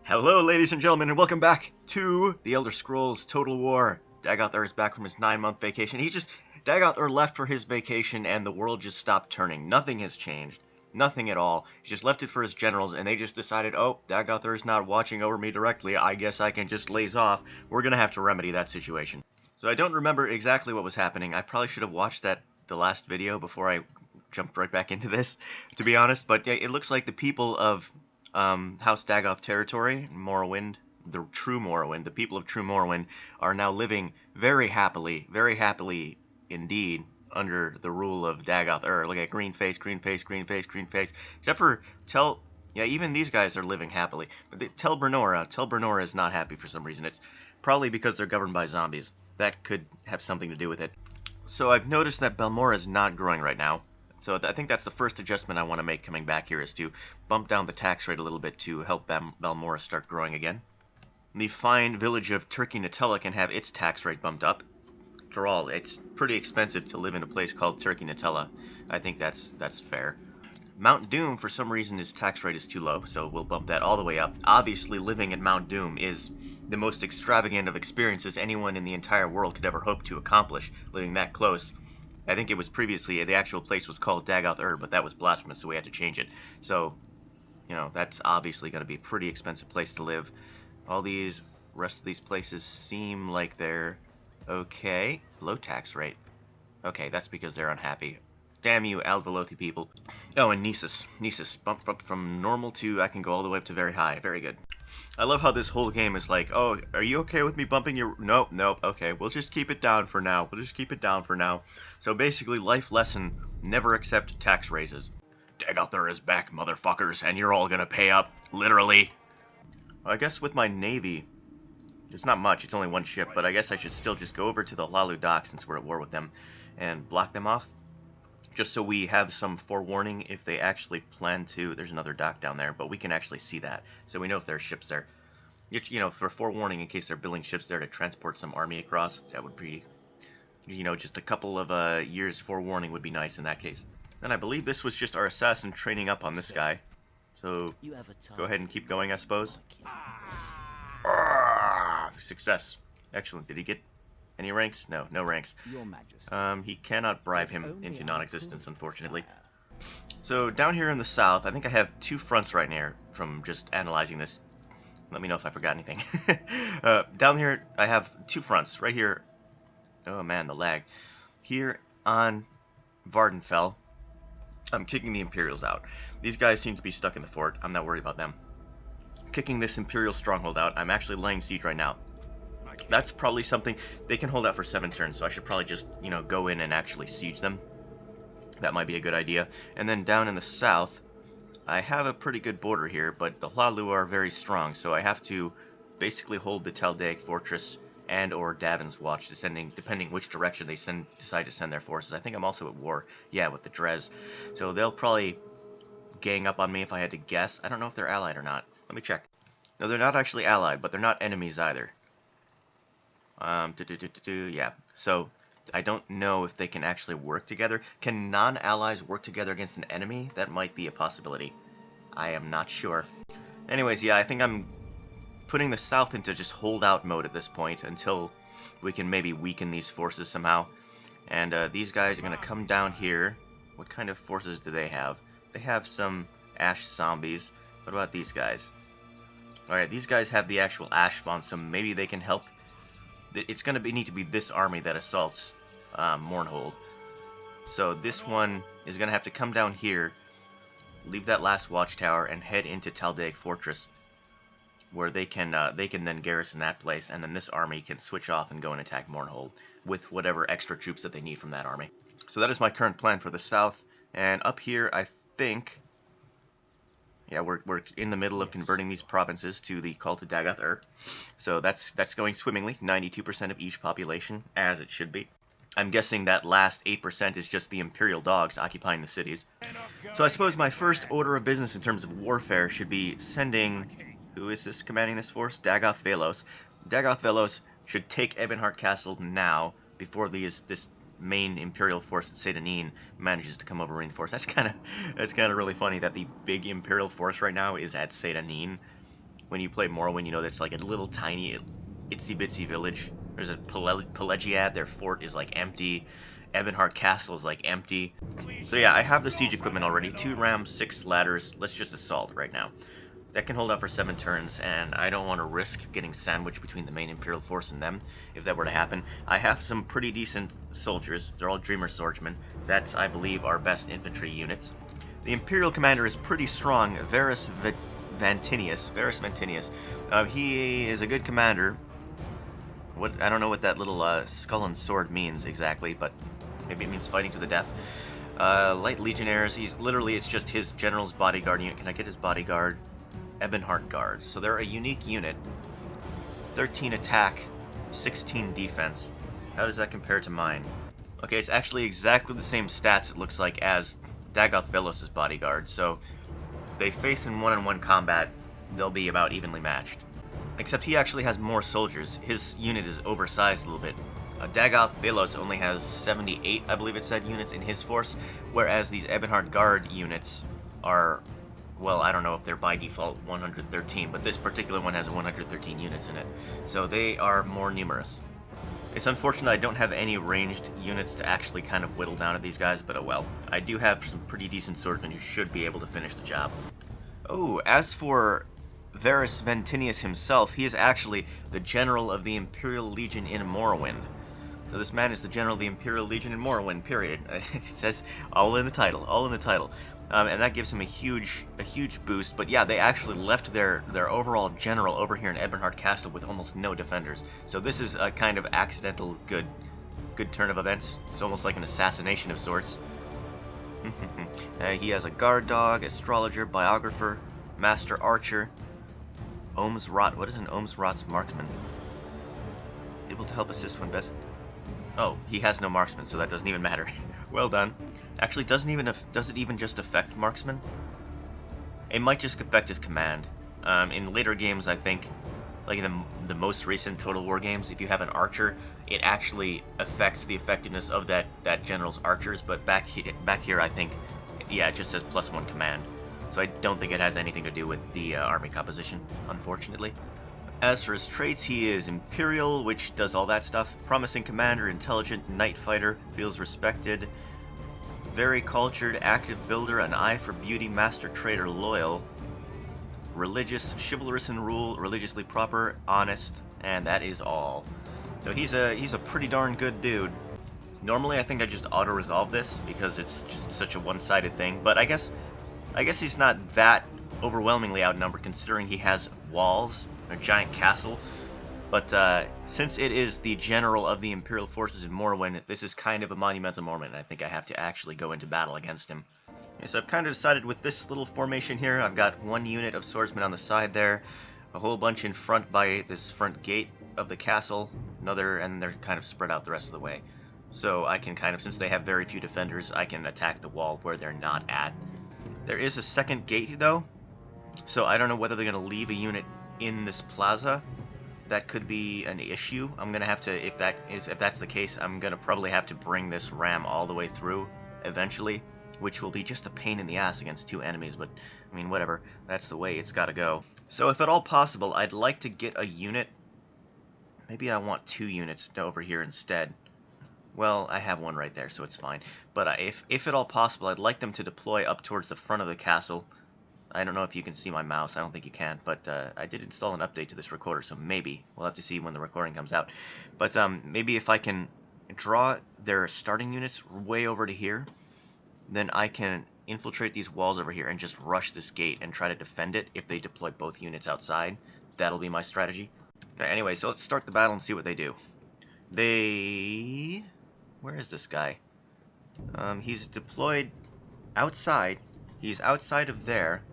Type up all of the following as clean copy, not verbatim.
Hello, ladies and gentlemen, and welcome back to The Elder Scrolls Total War. Dagoth is back from his 9-month vacation. Dagoth left for his vacation, and the world just stopped turning. Nothing has changed. Nothing at all. He just left it for his generals, and they just decided, oh, Dagoth is not watching over me directly. I guess I can just laze off. We're going to have to remedy that situation. So I don't remember exactly what was happening. I probably should have watched the last video before I jumped right back into this, to be honest. But yeah, it looks like the people of House Dagoth territory, Morrowind, the true Morrowind, the people of true Morrowind are now living very happily indeed under the rule of Dagoth. Look at green face, green face, green face, green face. Except for yeah, even these guys are living happily. But Tel Bernora is not happy for some reason. It's probably because they're governed by zombies. That could have something to do with it. So I've noticed that Balmora is not growing right now. So I think that's the first adjustment I want to make coming back here, is to bump down the tax rate a little bit to help Balmora start growing again. The fine village of Turkey Nutella can have its tax rate bumped up. After all, it's pretty expensive to live in a place called Turkey Nutella. I think that's fair. Mount Doom, for some reason, his tax rate is too low, so we'll bump that all the way up. Obviously, living at Mount Doom is the most extravagant of experiences anyone in the entire world could ever hope to accomplish, living that close. I think it was previously, the actual place was called Dagoth, but that was blasphemous, so we had to change it. So, you know, that's obviously going to be a pretty expensive place to live. All these rest of these places seem like they're okay. Low tax rate. Okay, that's because they're unhappy. Damn you, Alvelothi people. Oh, and Nisus. Nisus. Bump up from normal to, I can go all the way up to very high. Very good. I love how this whole game is like, oh, are you okay with me bumping your... Nope, okay, we'll just keep it down for now. So basically, life lesson, never accept tax raises. Dagoth is back, motherfuckers, and you're all gonna pay up, literally. I guess with my navy, it's not much, it's only one ship, but I guess I should still just go over to the Hlaalu dock, since we're at war with them, and block them off. Just so we have some forewarning if they actually plan to. There's another dock down there, but we can actually see that, so we know if there are ships there. You know, for forewarning in case they're building ships there to transport some army across, that would be, you know, just a couple of years forewarning would be nice in that case. And I believe this was just our assassin training up on this guy. So, go ahead and keep going, I suppose. Success. Excellent. Did he get any ranks? No, no ranks. He cannot bribe him into non-existence, unfortunately. So down here in the south, I think I have two fronts right now from just analyzing this. Let me know if I forgot anything. Down here, I have two fronts. Right here. Oh man, the lag. Here on Vardenfell, I'm kicking the Imperials out. These guys seem to be stuck in the fort. I'm not worried about them. Kicking this Imperial stronghold out. I'm actually laying siege right now. That's probably something they can hold out for 7 turns, so I should probably just, you know, go in and actually siege them. That might be a good idea. And then down in the south, I have a pretty good border here, but the Hlaalu are very strong, so I have to basically hold the Taldaic fortress and or Davin's Watch, depending which direction they decide to send their forces. I think I'm also at war, yeah, with the Dres. So they'll probably gang up on me if I had to guess. I don't know if they're allied or not. Let me check. No, they're not actually allied, but they're not enemies either. Yeah, so I don't know if they can actually work together. Can non-allies work together against an enemy? That might be a possibility. I am not sure. Anyways, yeah, I think I'm putting the south into just hold-out mode at this point until we can maybe weaken these forces somehow. And these guys are going to come down here. What kind of forces do they have? They have some ash zombies. What about these guys? Alright, these guys have the actual ash spawn, so maybe they can help. It's going to need to be this army that assaults Mournhold. So this one is going to have to come down here, leave that last watchtower, and head into Taldaic Fortress, where they can then garrison that place, and then this army can switch off and go and attack Mournhold with whatever extra troops that they need from that army. So that is my current plan for the south. And up here, I think, yeah, we're in the middle of converting these provinces to the cult of Dagoth. So that's going swimmingly. 92% of each population, as it should be. I'm guessing that last 8% is just the Imperial dogs occupying the cities. So I suppose my first order of business in terms of warfare should be sending... Who is this commanding this force? Dagoth Velos. Dagoth Velos should take Ebonheart Castle now, before this main Imperial force at Sedanine manages to come over reinforced. That's kind of really funny that the big Imperial force right now is at Sedanine. When you play Morrowind, you know that's like a little tiny, itsy-bitsy village. There's a Pelagiad, their fort is like empty. Ebonheart Castle is like empty. So yeah, I have the siege equipment already. 2 rams, 6 ladders. Let's just assault right now. That can hold out for 7 turns, and I don't want to risk getting sandwiched between the main Imperial force and them, if that were to happen. I have some pretty decent soldiers. They're all Dreamer Swordsmen. That's, I believe, our best infantry units. The Imperial commander is pretty strong, Varus Vantinius. He is a good commander. I don't know what that little skull and sword means exactly, but maybe it means fighting to the death. Light Legionnaires, it's just his general's bodyguard unit. Can I get his bodyguard? Ebonheart Guards. So they're a unique unit. 13 attack, 16 defense. How does that compare to mine? Okay, it's actually exactly the same stats, it looks like, as Dagoth Velos' bodyguard. So if they face in one-on-one combat, they'll be about evenly matched. Except he actually has more soldiers. His unit is oversized a little bit. Dagoth Velos only has 78, I believe it said, units in his force, whereas these Ebonheart Guard units are, well, I don't know if they're by default 113, but this particular one has 113 units in it, so they are more numerous. It's unfortunate I don't have any ranged units to actually kind of whittle down at these guys, but oh well. I do have some pretty decent swordsmen who should be able to finish the job. Oh, as for Varus Vantinius himself, he is actually the general of the Imperial Legion in Morrowind. So this man is the general of the Imperial Legion in Morrowind, period. It says all in the title, all in the title. And that gives him a huge boost. But yeah, they actually left their overall general over here in Ebonheart Castle with almost no defenders. So this is a kind of accidental good turn of events. It's almost like an assassination of sorts. He has a guard dog, astrologer, biographer, master archer, Ohm's Rot. What is an Ohm's Rot's marksman? Able to help assist when best. Oh, he has no marksman, so that doesn't even matter. Well done. Actually, does it even just affect marksman? It might just affect his command. In later games, I think, like in the most recent Total War games, if you have an archer, it actually affects the effectiveness of that general's archers. But back here, I think, yeah, it just says +1 command. So I don't think it has anything to do with the army composition, unfortunately. As for his traits, he is Imperial, which does all that stuff. Promising commander, intelligent, night fighter, feels respected. Very cultured, active builder, an eye for beauty, master trader, loyal. Religious, chivalrous in rule, religiously proper, honest, and that is all. So he's a pretty darn good dude. Normally I think I just auto-resolve this because it's just such a one-sided thing, but I guess he's not that overwhelmingly outnumbered considering he has walls, a giant castle. But since it is the general of the Imperial forces in Morrowind, this is kind of a monumental moment, and I think I have to actually go into battle against him. Okay, so I've kind of decided with this little formation here, I've got 1 unit of swordsmen on the side there, a whole bunch in front by this front gate of the castle, another, and they're kind of spread out the rest of the way. So I can kind of, since they have very few defenders, I can attack the wall where they're not at. There is a second gate though, so I don't know whether they're going to leave a unit in this plaza. That could be an issue. I'm gonna have to, if that's the case, I'm gonna probably have to bring this ram all the way through eventually, which will be just a pain in the ass against 2 enemies, but I mean, whatever, that's the way it's gotta go. So if at all possible, I'd like to get a unit. Maybe I want 2 units over here instead. Well, I have 1 right there, so it's fine. But if at all possible, I'd like them to deploy up towards the front of the castle. I don't know if you can see my mouse. I don't think you can, but I did install an update to this recorder, so maybe. We'll have to see when the recording comes out. But maybe if I can draw their starting units way over to here, then I can infiltrate these walls over here and just rush this gate and try to defend it if they deploy both units outside. That'll be my strategy. Anyway, so let's start the battle and see what they do. Where is this guy? He's deployed outside. He's outside of there.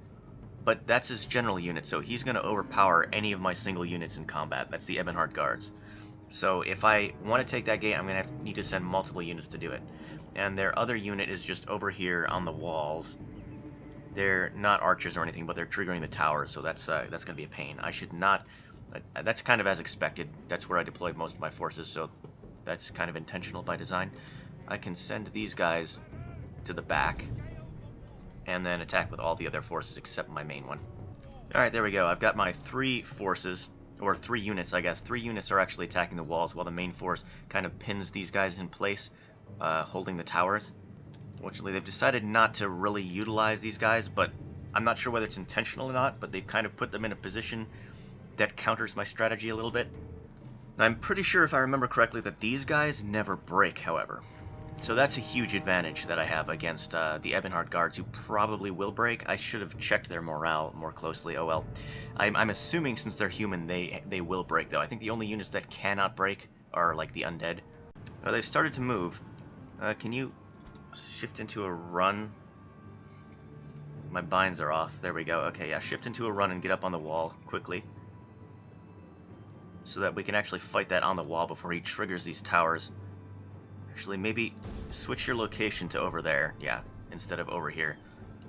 But that's his general unit, so he's going to overpower any of my single units in combat. That's the Ebonheart Guards. So if I want to take that gate, I'm going to need to send multiple units to do it. And their other unit is just over here on the walls. They're not archers or anything, but they're triggering the towers, so that's going to be a pain. I should not... That's kind of as expected. That's where I deployed most of my forces, so that's kind of intentional by design. I can send these guys to the back and then attack with all the other forces except my main one. Alright, there we go. I've got my 3 forces, or 3 units, I guess. 3 units are actually attacking the walls, while the main force kind of pins these guys in place, holding the towers. Fortunately, they've decided not to really utilize these guys, but I'm not sure whether it's intentional or not, but they've kind of put them in a position that counters my strategy a little bit. I'm pretty sure, if I remember correctly, that these guys never break, however. So that's a huge advantage that I have against the Ebonheart guards, who probably will break. I should have checked their morale more closely. Oh well. I'm assuming, since they're human, they will break, though. I think the only units that cannot break are, like, the undead. Oh, they've started to move. Can you shift into a run? My binds are off. There we go. Okay, yeah, shift into a run and get up on the wall quickly, so that we can actually fight that on the wall before he triggers these towers. Actually, maybe switch your location to over there, yeah, instead of over here.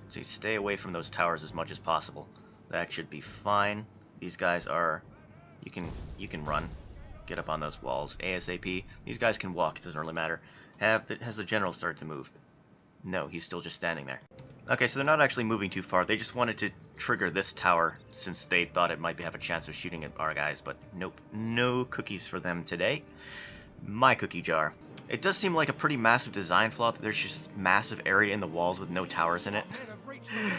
So you stay away from those towers as much as possible. That should be fine. These guys are... You can run. Get up on those walls ASAP. These guys can walk, it doesn't really matter. Has the general started to move? No, he's still just standing there. Okay, so they're not actually moving too far. They just wanted to trigger this tower since they thought it might have a chance of shooting at our guys, but nope. No cookies for them today. My cookie jar. It does seem like a pretty massive design flaw that there's just massive area in the walls with no towers in it.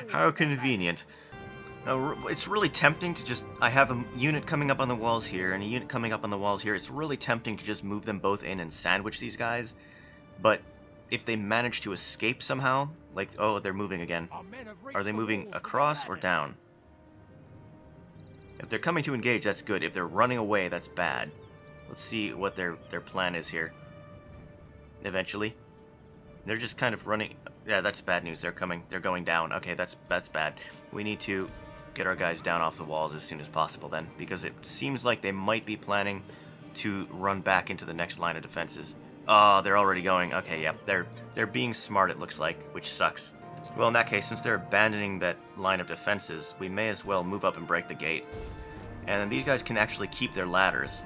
How convenient. Now, it's really tempting to just... I have a unit coming up on the walls here and a unit coming up on the walls here. It's really tempting to just move them both in and sandwich these guys. But if they manage to escape somehow... Like, oh, they're moving again. Are they moving across or down? If they're coming to engage, that's good. If they're running away, that's bad. Let's see what their plan is here. Eventually. They're just kind of running... Yeah, that's bad news. They're coming. They're going down. Okay, that's bad. We need to get our guys down off the walls as soon as possible then, because it seems like they might be planning to run back into the next line of defenses. Oh, they're already going. Okay, yeah. They're being smart, it looks like, which sucks. Well, in that case, since they're abandoning that line of defenses, we may as well move up and break the gate. And then these guys can actually keep their ladders.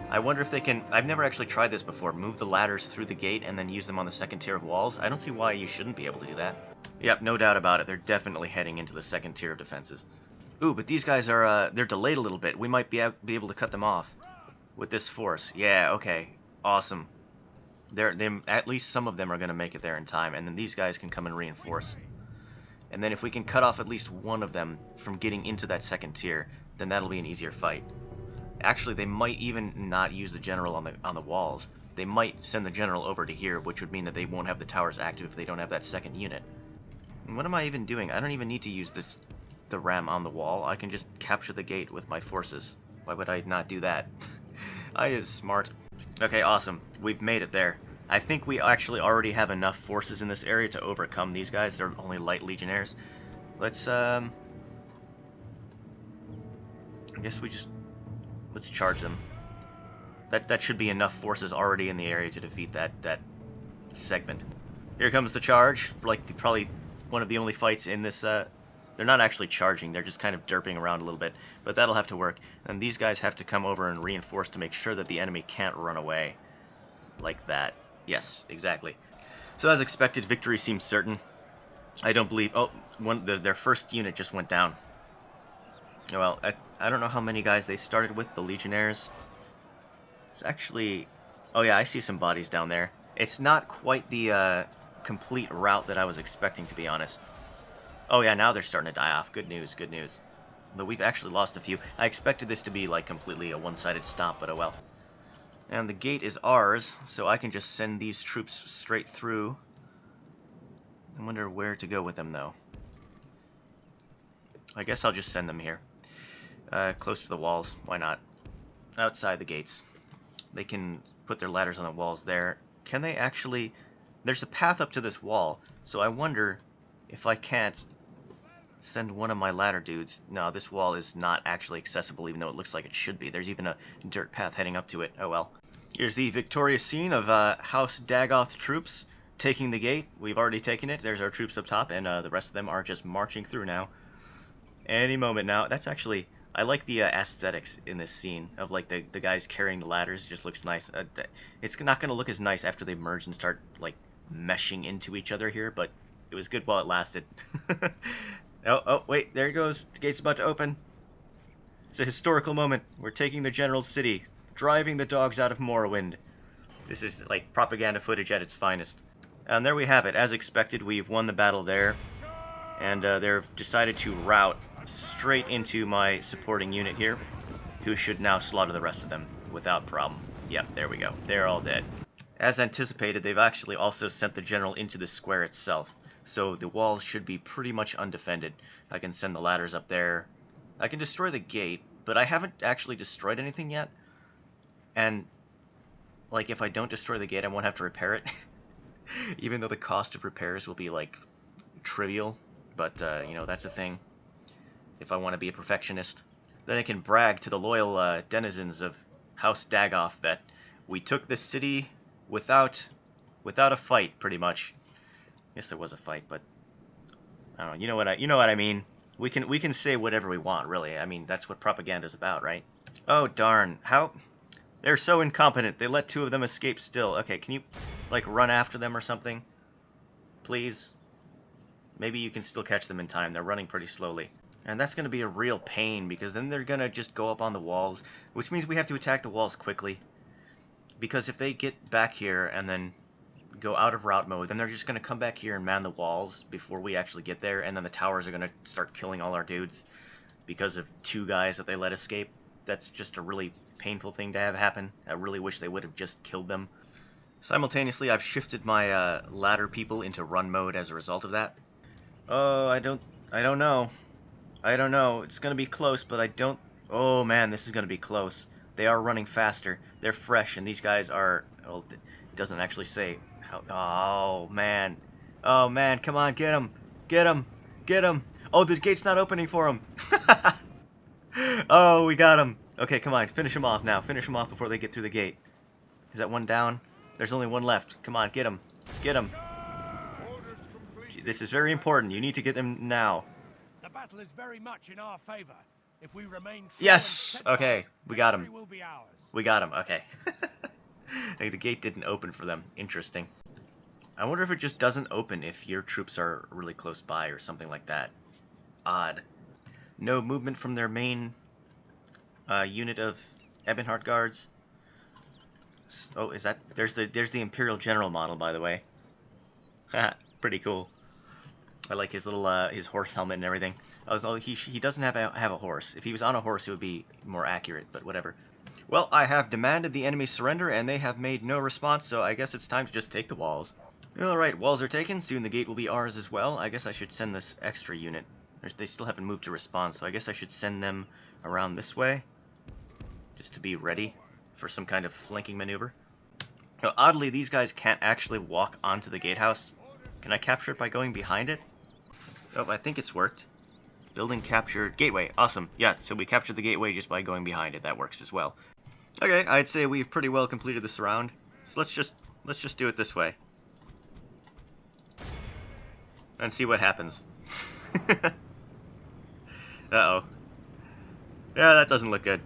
I wonder if they can... I've never actually tried this before. Move the ladders through the gate and then use them on the second tier of walls. I don't see why you shouldn't be able to do that. Yep, no doubt about it. They're definitely heading into the second tier of defenses. Ooh, but these guys are... they're delayed a little bit. We might be able to cut them off with this force. Yeah, okay. Awesome. At least some of them are going to make it there in time, and then these guys can come and reinforce. And then if we can cut off at least one of them from getting into that second tier, then that'll be an easier fight. Actually, they might even not use the general on the walls. They might send the general over to here, which would mean that they won't have the towers active if they don't have that second unit. And what am I even doing? I don't even need to use the ram on the wall. I can just capture the gate with my forces. Why would I not do that? I is smart. Okay, awesome. We've made it there. I think we actually already have enough forces in this area to overcome these guys. They're only light legionnaires. Let's, I guess let's charge them. That should be enough forces already in the area to defeat that segment. Here comes the charge. Like, probably one of the only fights in this, they're not actually charging, they're just kind of derping around a little bit. But that'll have to work. And these guys have to come over and reinforce to make sure that the enemy can't run away. Like that. Yes, exactly. So as expected, victory seems certain. I don't believe... Oh, their first unit just went down. Well, I don't know how many guys they started with, the Legionnaires. It's actually... Oh yeah, I see some bodies down there. It's not quite the complete route that I was expecting, to be honest. Oh yeah, now they're starting to die off. Good news, good news. Though we've actually lost a few. I expected this to be like completely a one-sided stomp, but oh well. And the gate is ours, so I can just send these troops straight through. I wonder where to go with them, though. I guess I'll just send them here. Close to the walls. Why not? Outside the gates. They can put their ladders on the walls there. Can they actually... There's a path up to this wall, so I wonder if I can't send one of my ladder dudes. No, this wall is not actually accessible, even though it looks like it should be. There's even a dirt path heading up to it. Oh well. Here's the victorious scene of House Dagoth troops taking the gate. We've already taken it. There's our troops up top, and the rest of them are just marching through now. Any moment now. That's actually... I like the aesthetics in this scene of like the guys carrying the ladders. It just looks nice. It's not going to look as nice after they merge and start like meshing into each other here, but it was good while it lasted. Oh, wait, there it goes. The gate's about to open. It's a historical moment. We're taking the general's city, driving the dogs out of Morrowind. This is like propaganda footage at its finest. And there we have it. As expected, we've won the battle there. And they've decided to route straight into my supporting unit here, who should now slaughter the rest of them without problem. Yep, there we go. They're all dead. As anticipated, they've actually also sent the general into the square itself, so the walls should be pretty much undefended. I can send the ladders up there. I can destroy the gate, but I haven't actually destroyed anything yet. And, like, if I don't destroy the gate, I won't have to repair it. Even though the cost of repairs will be, like, trivial. But, you know, that's a thing. If I want to be a perfectionist. Then I can brag to the loyal denizens of House Dagoth that we took this city without a fight, pretty much. Yes, there was a fight, but I don't know. You know what I mean. We can say whatever we want, really. I mean, that's what propaganda's about, right? Oh darn! How? They're so incompetent. They let 2 of them escape still. Okay, can you like run after them or something, please? Maybe you can still catch them in time. They're running pretty slowly. And that's going to be a real pain, because then they're going to just go up on the walls, which means we have to attack the walls quickly. Because if they get back here and then go out of route mode, then they're just going to come back here and man the walls before we actually get there, and then the towers are going to start killing all our dudes because of 2 guys that they let escape. That's just a really painful thing to have happen. I really wish they would have just killed them. Simultaneously, I've shifted my ladder people into run mode as a result of that. Oh, I don't know. I don't know. It's going to be close, but I don't... Oh, man, this is going to be close. They are running faster. They're fresh, and these guys are... Oh, it doesn't actually say how... Oh, man. Oh, man, come on, get him. Get him. Get him. Oh, the gate's not opening for him. Oh, we got him. Okay, come on, finish him off now. Finish him off before they get through the gate. Is that one down? There's only one left. Come on, get him. Get him. This is very important. You need to get them now. The battle is very much in our favor. If we remain true yes. and Okay, we got him. will be ours. We got him. Okay. Like, the gate didn't open for them. Interesting. I wonder if it just doesn't open if your troops are really close by or something like that. Odd. No movement from their main unit of Ebonheart guards. Oh, is that... There's the Imperial General model, by the way. Pretty cool. I like his little his horse helmet and everything. Oh, he doesn't have a horse. If he was on a horse, it would be more accurate, but whatever. Well, I have demanded the enemy surrender, and they have made no response, so I guess it's time to just take the walls. Alright, walls are taken. Soon the gate will be ours as well. I guess I should send this extra unit. They still haven't moved to respond, so I guess I should send them around this way, just to be ready for some kind of flanking maneuver. Now, oddly, these guys can't actually walk onto the gatehouse. Can I capture it by going behind it? Oh, I think it's worked. Building captured. Gateway. Awesome. Yeah, so we captured the gateway just by going behind it. That works as well. Okay, I'd say we've pretty well completed this round. So let's just do it this way. And see what happens. Uh-oh. Yeah, that doesn't look good.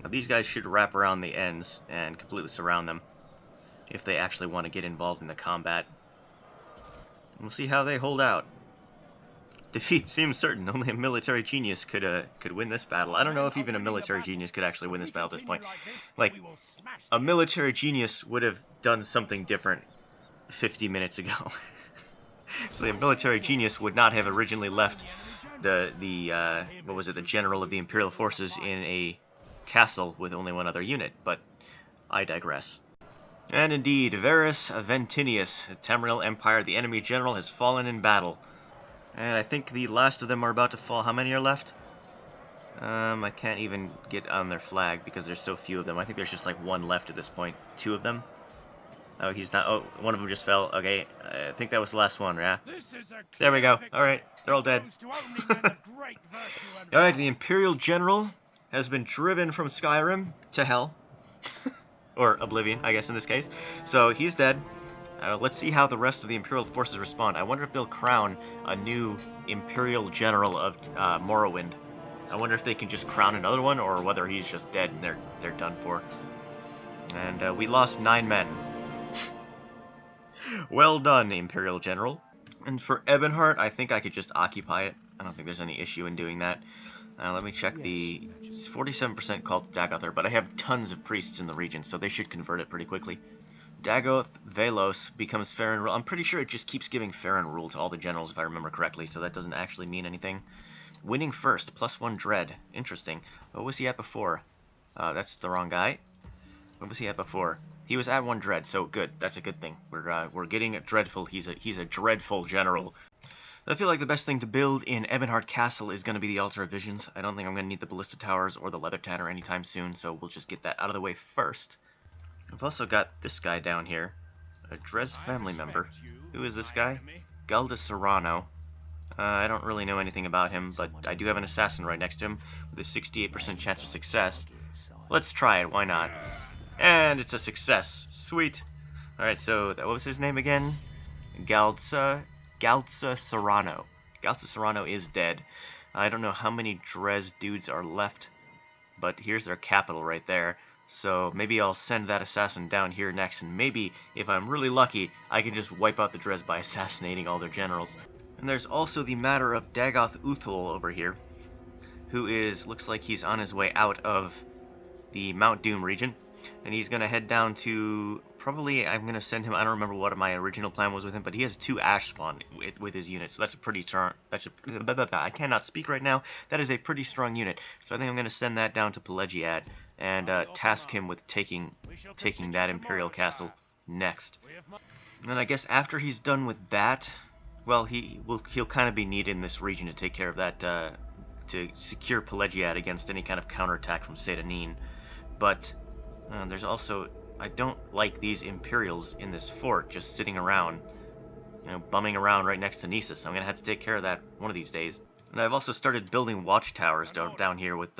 Now, these guys should wrap around the ends and completely surround them if they actually want to get involved in the combat. We'll see how they hold out. Defeat seems certain. Only a military genius could win this battle. I don't know if even a military genius could actually win this battle at this point. Like, a military genius would have done something different 50 minutes ago. So a military genius would not have originally left the what was it, the general of the Imperial forces in a castle with only one other unit, but I digress. And indeed, Varus Ventinius, the Tamriel Empire, the enemy general, has fallen in battle. And I think the last of them are about to fall. How many are left? I can't even get on their flag because there's so few of them. I think there's just like one left at this point. 2 of them. Oh, he's not. Oh, one of them just fell. Okay, I think that was the last one, yeah? There we go. Alright, they're all dead. Alright, the Imperial General has been driven from Skyrim to Hell. Or Oblivion, I guess in this case. So, he's dead. Let's see how the rest of the Imperial forces respond. I wonder if they'll crown a new Imperial General of Morrowind. I wonder if they can just crown another one, or whether he's just dead and they're done for. And we lost 9 men. Well done, Imperial General. And for Ebonheart, I think I could just occupy it. I don't think there's any issue in doing that. Let me check the 47% cult to Dagoth, but I have tons of priests in the region, so they should convert it pretty quickly. Dagoth Velos becomes Farron rule. I'm pretty sure it just keeps giving Farron rule to all the generals, if I remember correctly, so that doesn't actually mean anything. Winning first, +1 dread. Interesting. What was he at before? That's the wrong guy. What was he at before? He was at 1 dread, so good. That's a good thing. We're getting a dreadful. He's a dreadful general. I feel like the best thing to build in Ebonheart Castle is going to be the Altar of Visions. I don't think I'm going to need the Ballista Towers or the Leather Tanner anytime soon, so we'll just get that out of the way first. I've also got this guy down here, a Dres family member. Who is this guy? Galda Serrano. I don't really know anything about him, but I do have an assassin right next to him with a 68% chance of success. Let's try it, why not? And it's a success. Sweet. Alright, so what was his name again? Galda Serrano. Galda Serrano is dead. I don't know how many Dres dudes are left, but here's their capital right there. So maybe I'll send that assassin down here next, and maybe, if I'm really lucky, I can just wipe out the Dres by assassinating all their generals. And there's also the matter of Dagoth Uthul over here, who looks like he's on his way out of the Mount Doom region, and he's going to head down to, probably, I'm going to send him, I don't remember what my original plan was with him, but he has 2 Ash Spawn with his unit, so that's a pretty strong, I cannot speak right now, that is a pretty strong unit, so I think I'm going to send that down to Pelagiad, and task him with taking that Imperial castle next. And then I guess after he's done with that, well, he'll kind of be needed in this region to take care of that, to secure Pelagiad against any kind of counterattack from Sedanine. But there's also, I don't like these Imperials in this fort just sitting around, bumming around right next to Nisus. I'm gonna have to take care of that one of these days. And I've also started building watchtowers down here with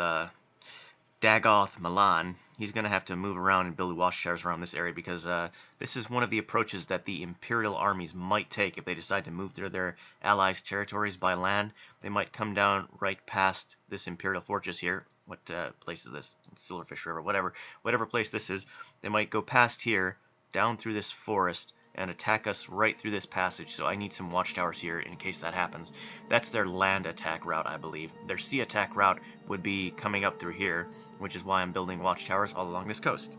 Dagoth Milan. He's going to have to move around and build watchtowers around this area because this is one of the approaches that the Imperial armies might take if they decide to move through their allies' territories by land. They might come down right past this Imperial fortress here. What place is this? Silverfish River, whatever place this is. They might go past here, down through this forest, and attack us right through this passage, so I need some watchtowers here in case that happens. That's their land attack route, I believe. Their sea attack route would be coming up through here, which is why I'm building watchtowers all along this coast.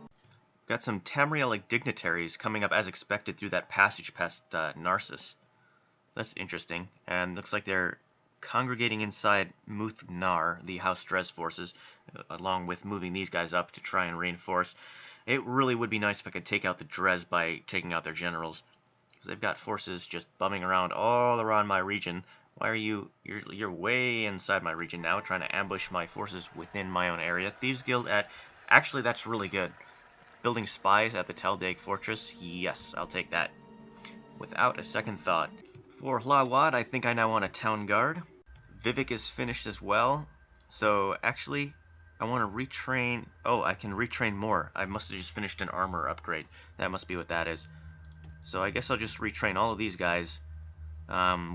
Got some Tamrielic dignitaries coming up as expected through that passage past Narcissus. That's interesting, and looks like they're congregating inside Muth-Nar, the House Dres forces, along with moving these guys up to try and reinforce. It really would be nice if I could take out the Dres by taking out their generals, because they've got forces just bumming around all around my region. Why are you're way inside my region now, trying to ambush my forces within my own area. Thieves Guild actually, that's really good. Building spies at the Taldag Fortress, yes, I'll take that. Without a second thought. For Hlawad, I think I now want a Town Guard. Vivek is finished as well, so actually, I want to retrain. Oh, I can retrain more. I must have just finished an armor upgrade. That must be what that is. So I guess I'll just retrain all of these guys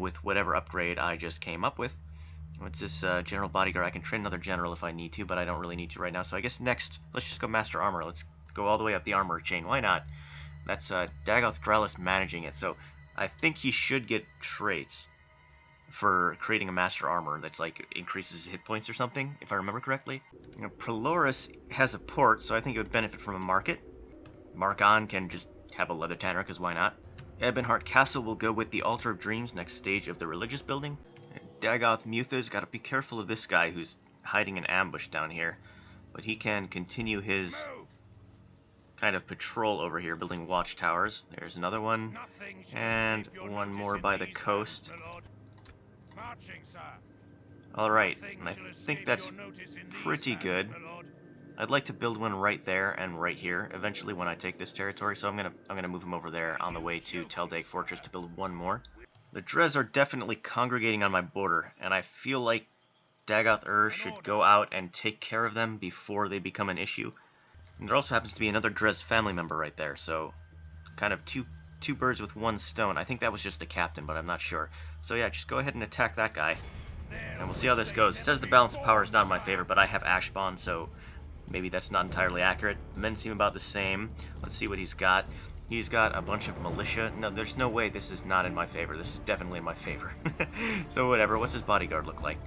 with whatever upgrade I just came up with. What's this general bodyguard? I can train another general if I need to, but I don't really need to right now. So I guess next, let's just go master armor. Let's go all the way up the armor chain. Why not? That's Dagoth Dralis managing it. So I think he should get traits for creating a master armor that's like increases hit points or something, if I remember correctly. Proloris has a port, so I think it would benefit from a market. Margon can just have a leather tanner, because why not? Ebonheart Castle will go with the Altar of Dreams, next stage of the religious building. Dagoth Mutha's got to be careful of this guy who's hiding an ambush down here, but he can continue his kind of patrol over here, building watchtowers. There's another one, and one more by the coast. Alright, and I think that's pretty good. I'd like to build one right there and right here eventually when I take this territory, so I'm gonna move him over there on the way to Taldag Fortress to build one more. The Dres are definitely congregating on my border, and I feel like Dagoth should go out and take care of them before they become an issue. And there also happens to be another Dres family member right there, so kind of two birds with one stone. I think that was just the captain, but I'm not sure. So yeah, just go ahead and attack that guy, and we'll see how this goes. It says the balance of power is not in my favor, but I have Ashbond, so maybe that's not entirely accurate. Men seem about the same. Let's see what he's got. He's got a bunch of militia. No, there's no way this is not in my favor. This is definitely in my favor. So whatever. What's his bodyguard look like?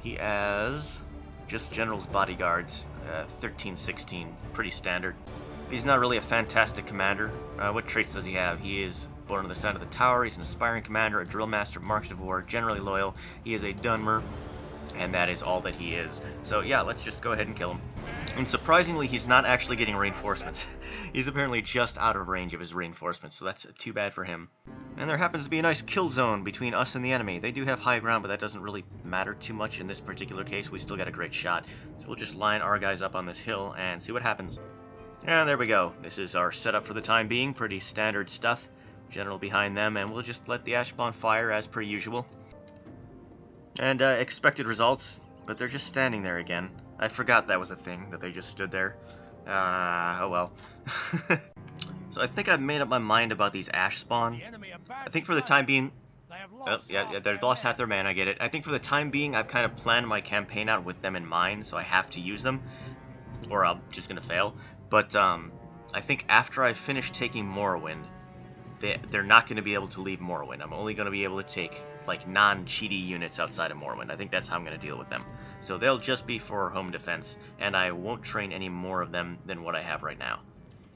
He has just general's bodyguards, 13, 16, pretty standard. He's not really a fantastic commander. What traits does he have? He is born on the side of the tower. He's an aspiring commander, a drill master, marksman of war, generally loyal. He is a Dunmer, and that is all that he is. So yeah, let's just go ahead and kill him. And surprisingly, he's not actually getting reinforcements. He's apparently just out of range of his reinforcements, so that's too bad for him. And there happens to be a nice kill zone between us and the enemy. They do have high ground, but that doesn't really matter too much in this particular case. We still got a great shot. So we'll just line our guys up on this hill and see what happens. And there we go. This is our setup for the time being. Pretty standard stuff. General behind them, and we'll just let the ash spawn fire as per usual. And expected results, but they're just standing there again. I forgot that was a thing, that they just stood there. Oh well. So I think I've made up my mind about these ash spawn. I think for the time being... Oh, yeah, they've lost half their man, I get it. I think for the time being, I've kind of planned my campaign out with them in mind, so I have to use them, or I'm just going to fail. But I think after I finish taking Morrowind, they're not going to be able to leave Morrowind. I'm only going to be able to take like non-cheaty units outside of Morrowind. I think that's how I'm going to deal with them. So they'll just be for home defense, and I won't train any more of them than what I have right now.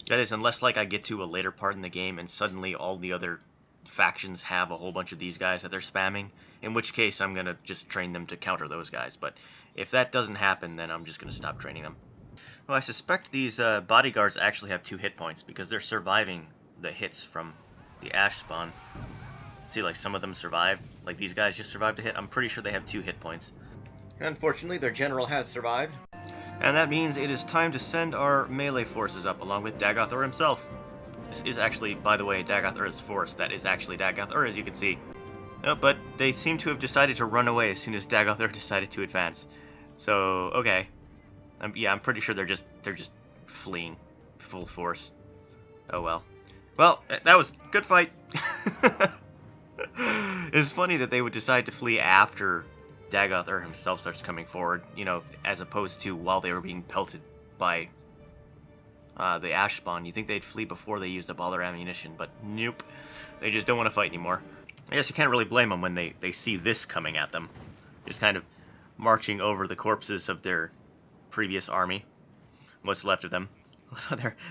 That is, unless like I get to a later part in the game and suddenly all the other factions have a whole bunch of these guys that they're spamming, in which case I'm going to just train them to counter those guys. But if that doesn't happen, then I'm just going to stop training them. Well, I suspect these bodyguards actually have 2 hit points because they're surviving the hits from the ash spawn. See, like some of them survived. Like these guys just survived a hit. I'm pretty sure they have 2 hit points. Unfortunately, their general has survived. And that means it is time to send our melee forces up along with Dagoth himself. This is actually, by the way, Dagoth's force. That is actually Dagoth, as you can see. But they seem to have decided to run away as soon as Dagoth decided to advance. So, okay. Yeah, I'm pretty sure they're just fleeing full force. Oh well. Well, that was a good fight. It's funny that they would decide to flee after Dagoth himself starts coming forward, you know, as opposed to while they were being pelted by the ash spawn. You think they'd flee before they used up all their ammunition, but nope. They just don't want to fight anymore. I guess you can't really blame them when they see this coming at them. Just kind of marching over the corpses of their previous army. What's left of them.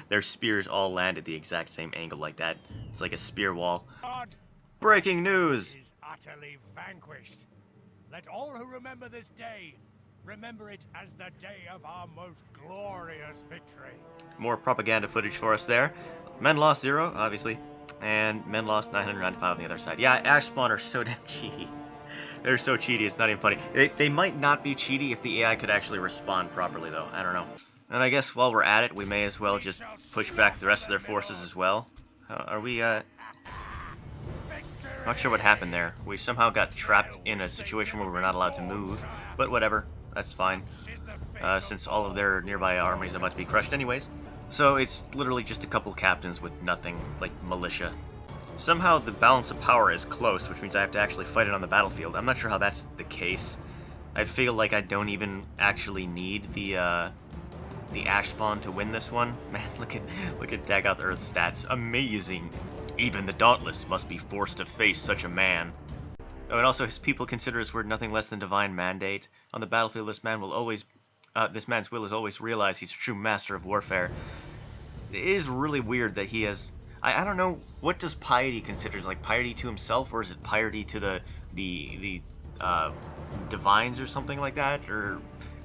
Their spears all land at the exact same angle like that. It's like a spear wall. Breaking news! Is utterly vanquished. Let all who remember this day remember it as the day of our most glorious victory. More propaganda footage for us there. Men lost 0, obviously, and men lost 995 on the other side. Yeah, ash spawn are so damn cheaty. They're so cheaty, it's not even funny. They might not be cheaty if the AI could actually respond properly, though. I don't know. And I guess while we're at it, we may as well just push back the rest of their forces as well. Are we, not sure what happened there. We somehow got trapped in a situation where we're not allowed to move, but whatever, that's fine, since all of their nearby armies are about to be crushed anyways. So it's literally just a couple captains with nothing, like militia. Somehow the balance of power is close, which means I have to actually fight it on the battlefield. I'm not sure how that's the case. I feel like I don't even actually need the ash spawn to win this one. Man, look at Dagoth Earth's stats. Amazing. Even the Dauntless must be forced to face such a man. Oh, and also his people consider his word nothing less than divine mandate. On the battlefield, this man's will is always realize he's a true master of warfare. It is really weird that he has. I don't know, what does piety considers, like piety to himself, or is it piety to the divines or something like that? Or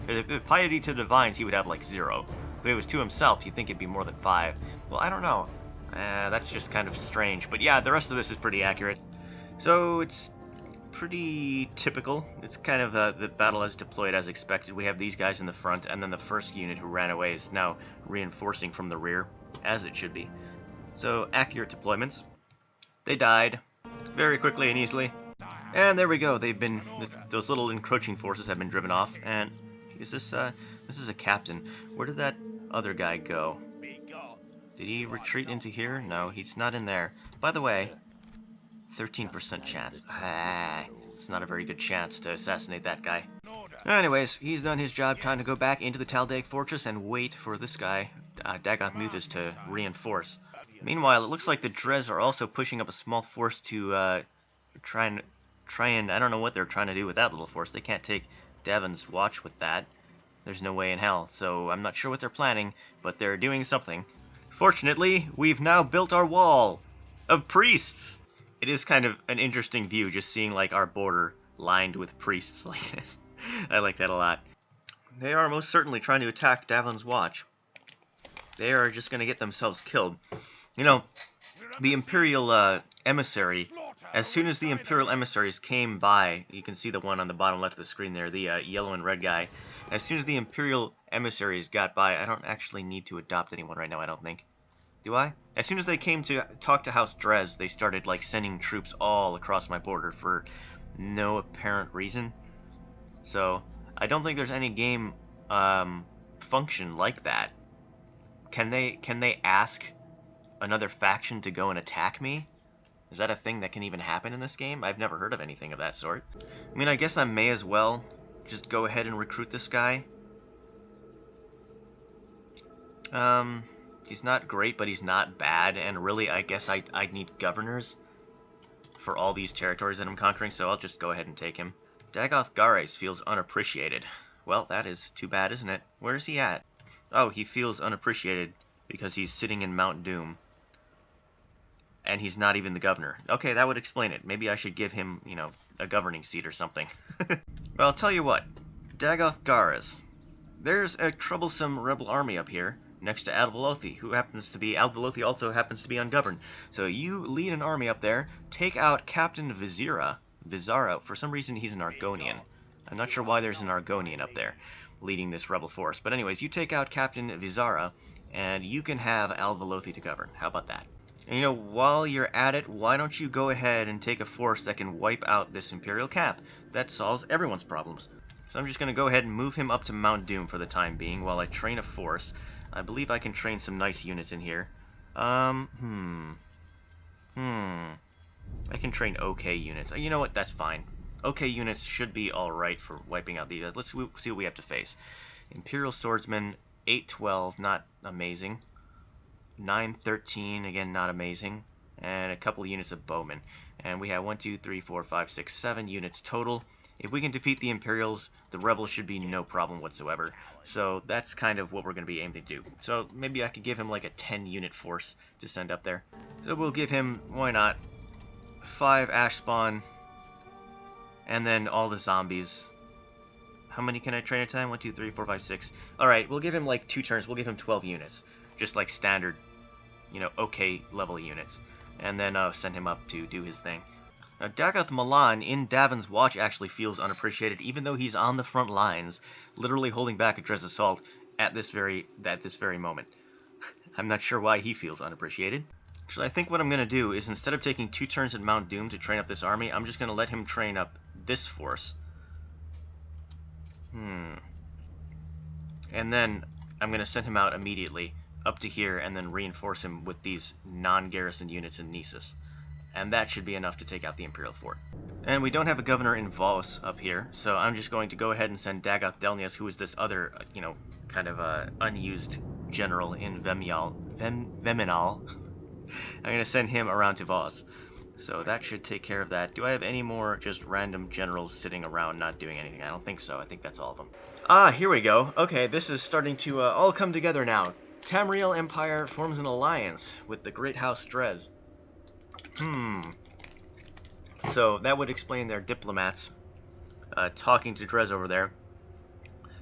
if piety to divines, he would have like 0. If it was to himself, you'd think it'd be more than 5. Well, I don't know. That's just kind of strange. But yeah, the rest of this is pretty accurate. So it's pretty typical. It's kind of the battle is deployed as expected. We have these guys in the front, and then the first unit who ran away is now reinforcing from the rear, as it should be. So accurate deployments. They died very quickly and easily. And there we go. They've been, those little encroaching forces have been driven off. And is this is a captain. Where did that other guy go? Did he retreat into here? No, he's not in there. By the way, 13% chance. It's not a very good chance to assassinate that guy. Anyways, he's done his job. Time to go back into the Taldag Fortress and wait for this guy, Dagoth Muthis, to reinforce. Meanwhile, it looks like the Dres are also pushing up a small force to try and I don't know what they're trying to do with that little force. They can't take Davon's watch with that. There's no way in hell. So I'm not sure what they're planning, but they're doing something. Fortunately, we've now built our wall of priests. It is kind of an interesting view, just seeing like our border lined with priests like this. I like that a lot. They are most certainly trying to attack Davon's watch. They are just going to get themselves killed. You know, the Imperial emissary, as soon as the Imperial emissaries came by, you can see the one on the bottom left of the screen there, the yellow and red guy. As soon as the Imperial emissaries got by, I don't actually need to adopt anyone right now, I don't think. Do I? As soon as they came to talk to House Dres, they started like sending troops all across my border for no apparent reason. So, I don't think there's any game function like that. Can they ask another faction to go and attack me? Is that a thing that can even happen in this game? I've never heard of anything of that sort. I mean, I guess I may as well just go ahead and recruit this guy. He's not great, but he's not bad, and really, I guess I need governors for all these territories that I'm conquering, so I'll just go ahead and take him. Dagoth Gares feels unappreciated. Well, that is too bad, isn't it? Where is he at? Oh, he feels unappreciated because he's sitting in Mount Doom. And he's not even the governor. Okay, that would explain it. Maybe I should give him, you know, a governing seat or something. Well, I'll tell you what. Dagoth Gares. There's a troublesome rebel army up here next to Alvelothi, who happens to be... Alvelothi also happens to be ungoverned. So you lead an army up there, take out Captain Vizara. For some reason, he's an Argonian. I'm not sure why there's an Argonian up there leading this rebel force. But anyways, you take out Captain Vizara, and you can have Alvelothi to govern. How about that? And you know, while you're at it, why don't you go ahead and take a force that can wipe out this Imperial cap? That solves everyone's problems. So I'm just going to go ahead and move him up to Mount Doom for the time being while I train a force. I believe I can train some nice units in here. I can train okay units. You know what? That's fine. Okay units should be alright for wiping out these. Let's see what we have to face. Imperial Swordsman, 812, not amazing. 913, again, not amazing. And a couple of units of bowmen. And we have 1, 2, 3, 4, 5, 6, 7 units total. If we can defeat the Imperials, the rebels should be no problem whatsoever. So that's kind of what we're going to be aiming to do. So maybe I could give him like a 10-unit force to send up there. So we'll give him, why not, 5 ash spawn, and then all the zombies. How many can I train at a time? 1, 2, 3, 4, 5, 6. Alright, we'll give him like 2 turns. We'll give him 12 units. Just like standard, you know, okay level units. And then send him up to do his thing. Now, Dagoth Milan in Davon's watch actually feels unappreciated, even though he's on the front lines, literally holding back a Dres assault at this very moment. I'm not sure why he feels unappreciated. Actually, I think what I'm going to do is, instead of taking 2 turns at Mount Doom to train up this army, I'm just going to let him train up this force. And then I'm going to send him out immediately up to here and then reinforce him with these non-garrison units in Nisus. And that should be enough to take out the Imperial fort. And we don't have a governor in Vos up here, so I'm just going to go ahead and send Dagoth Delnius, who is this other, you know, kind of unused general in Veminal. I'm going to send him around to Vos. So that should take care of that. Do I have any more just random generals sitting around not doing anything? I don't think so. I think that's all of them. Ah, here we go. Okay, this is starting to all come together now. Tamriel Empire forms an alliance with the Great House Dres. So that would explain their diplomats talking to Dres over there.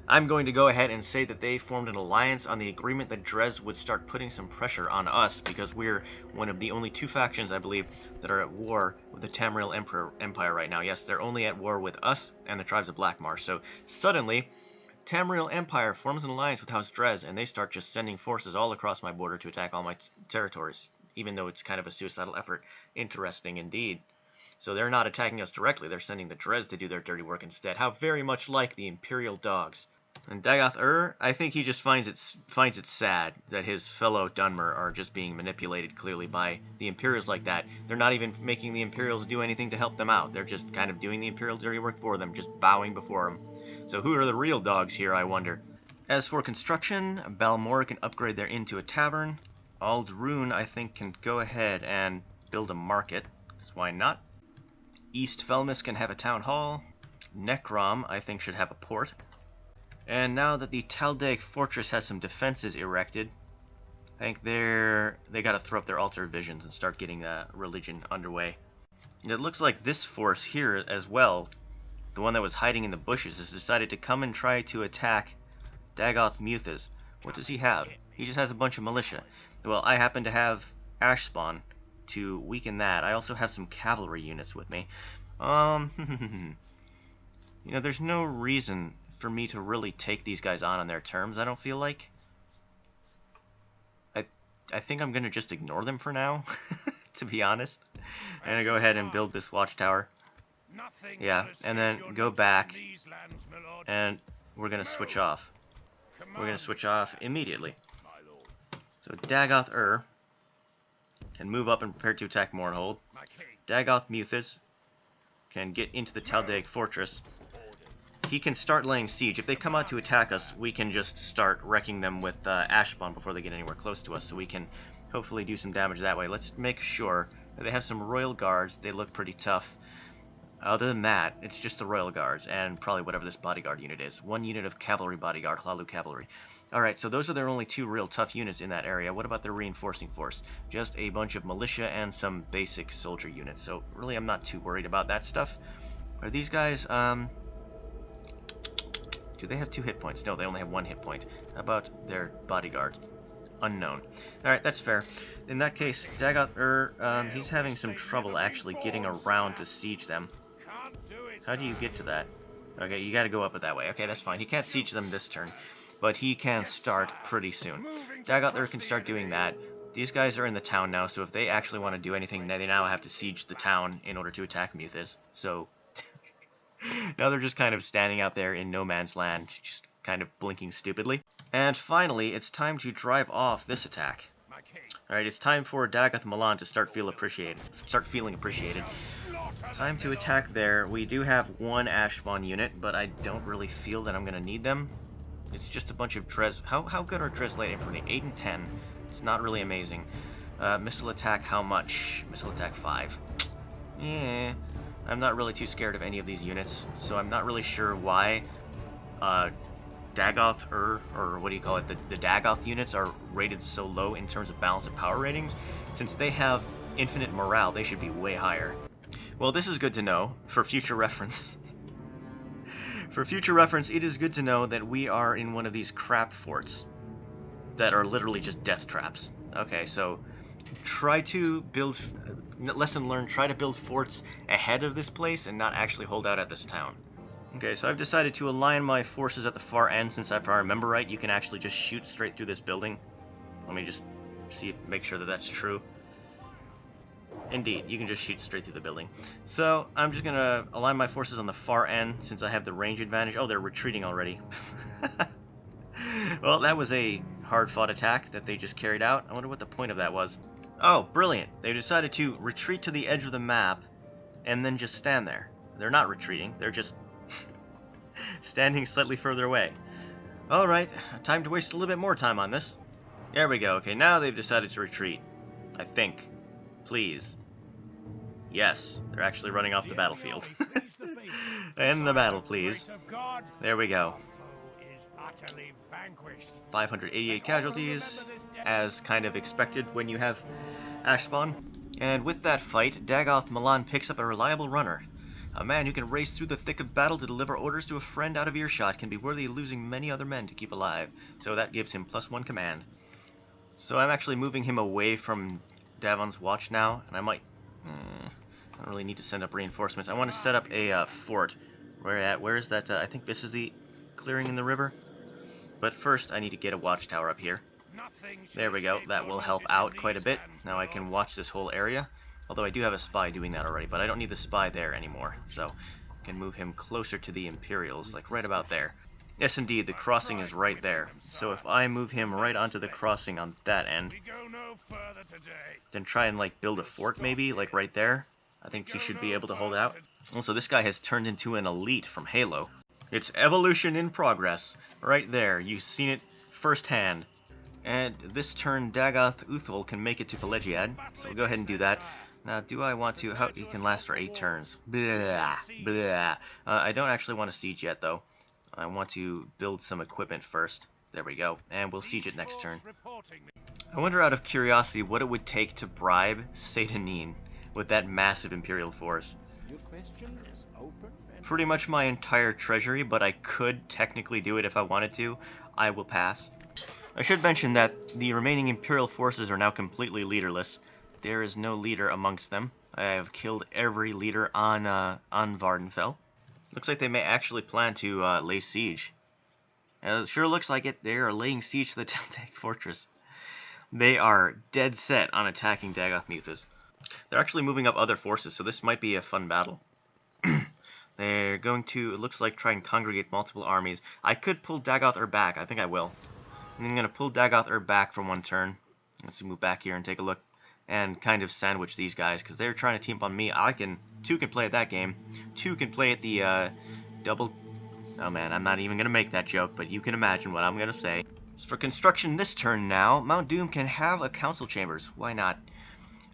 I'm going to go ahead and say that they formed an alliance on the agreement that Dres would start putting some pressure on us, because we're one of the only 2 factions, I believe, that are at war with the Tamriel Empire right now. Yes, they're only at war with us and the tribes of Blackmarsh. So suddenly, Tamriel Empire forms an alliance with House Dres, and they start just sending forces all across my border to attack all my territories, even though it's kind of a suicidal effort. Interesting indeed. So they're not attacking us directly, they're sending the Dres to do their dirty work instead. How very much like the Imperial dogs. And Dagoth I think he just finds it sad that his fellow Dunmer are just being manipulated clearly by the Imperials like that. They're not even making the Imperials do anything to help them out. They're just kind of doing the Imperial dirty work for them, just bowing before them. So who are the real dogs here, I wonder? As for construction, Balmora can upgrade their inn to a tavern. Aldrune, I think, can go ahead and build a market, because why not? East Felmis can have a town hall. Necrom, I think, should have a port. And now that the Taldag fortress has some defenses erected, I think they got to throw up their altar visions and start getting religion underway. And it looks like this force here as well, the one that was hiding in the bushes, has decided to come and try to attack Dagoth Muthas. What does he have? He just has a bunch of militia. Well, I happen to have Ash Spawn to weaken that. I also have some cavalry units with me. You know, there's no reason for me to really take these guys on their terms, I don't feel like. I think I'm going to just ignore them for now, to be honest. I'm going to go ahead and build this watchtower. Yeah, and then go back, and we're going to switch off. We're going to switch off immediately. So Dagoth can move up and prepare to attack Mournhold. Dagoth Muthas can get into the Taldag fortress. He can start laying siege. If they come out to attack us, we can just start wrecking them with Ash Spawn before they get anywhere close to us, so we can hopefully do some damage that way. Let's make sure that they have some Royal Guards. They look pretty tough. Other than that, it's just the Royal Guards, and probably whatever this bodyguard unit is. One unit of Cavalry Bodyguard, Hlalu Cavalry. Alright, so those are their only two real tough units in that area. What about their reinforcing force? Just a bunch of militia and some basic soldier units, so really I'm not too worried about that stuff. Are these guys, do they have 2 hit points? No, they only have 1 hit point. How about their bodyguard? Unknown. Alright, that's fair. In that case, Dagoth, he's having some trouble actually getting around to siege them. How do you get to that? Okay, you gotta go up it that way. Okay, that's fine. He can't siege them this turn, but he can start pretty soon. Dagoth can start doing that. These guys are in the town now, so if they actually want to do anything, they now have to siege the town in order to attack Muthas. So now they're just kind of standing out there in no man's land, just kind of blinking stupidly. And finally, it's time to drive off this attack. Alright, it's time for Dagoth Milan to start feeling appreciated. Time to attack there. We do have 1 Ash Spawn unit, but I don't really feel that I'm going to need them. It's just a bunch of Dres. How good are Dres light infantry? 8 and 10. It's not really amazing. Missile attack, how much? Missile attack 5. Yeah. I'm not really too scared of any of these units, so I'm not really sure why Dagoth, or what do you call it, the Dagoth units are rated so low in terms of balance of power ratings. Since they have infinite morale, they should be way higher. Well, this is good to know for future reference. For future reference, it is good to know that we are in one of these crap forts that are literally just death traps. Okay, so try to build, lesson learned, try to build forts ahead of this place and not actually hold out at this town. Okay, so I've decided to align my forces at the far end. Since if I remember right, you can actually just shoot straight through this building. Let me just make sure that that's true. Indeed, you can just shoot straight through the building. So I'm just gonna align my forces on the far end since I have the range advantage. Oh, they're retreating already. Well, that was a hard-fought attack that they just carried out. I wonder what the point of that was. Oh, brilliant. They decided to retreat to the edge of the map and then just stand there. They're not retreating, they're just standing slightly further away. Alright, time to waste a little bit more time on this. There we go. Okay, now they've decided to retreat. I think. Please. Yes, they're actually running off the battlefield. End the battle, please. There we go. 588 casualties, as kind of expected when you have Ash Spawn. And with that fight, Dagoth Milan picks up a reliable runner. A man who can race through the thick of battle to deliver orders to a friend out of earshot can be worthy of losing many other men to keep alive. So that gives him +1 command. So I'm actually moving him away from Davon's Watch now, and I might... I don't really need to send up reinforcements. I want to set up a fort. Where is that? I think this is the clearing in the river. But first, I need to get a watchtower up here. There we go. That will help out quite a bit. Now I can watch this whole area. Although I do have a spy doing that already, but I don't need the spy there anymore. So I can move him closer to the Imperials, like right about there. Yes, indeed, the crossing is right there. So if I move him right onto the crossing on that end, We go no further today. then try and like build a fort maybe, like right there, I think he should be able to hold out. Also, this guy has turned into an elite from Halo. It's evolution in progress. Right there, you've seen it firsthand. And this turn, Dagoth Uthul can make it to Pelagiad, so we'll go ahead and do that. Now, do I want to... How, he can last for 8 turns. Blah, blah. I don't actually want to siege yet, though. I want to build some equipment first. There we go. And we'll siege it next turn. I wonder, out of curiosity, what it would take to bribe Satanin with that massive Imperial force. Your question is open and Pretty much my entire treasury, but I could technically do it if I wanted to. I will pass. I should mention that the remaining Imperial forces are now completely leaderless. There is no leader amongst them. I have killed every leader on Vardenfell. Looks like they may actually plan to lay siege. It sure looks like it. They are laying siege to the Telltale Fortress. They are dead set on attacking Dagoth Muthas. They're actually moving up other forces, so this might be a fun battle. They're going to, it looks like, try and congregate multiple armies. I could pull Dagoth back. I think I will. I'm going to pull Dagoth back for one turn. Let's move back here and take a look. And kind of sandwich these guys, because they're trying to team up on me. Two can play at that game. Two can play at the double... Oh man, I'm not even going to make that joke, but you can imagine what I'm going to say. So for construction this turn now, Mount Doom can have a council chambers. Why not?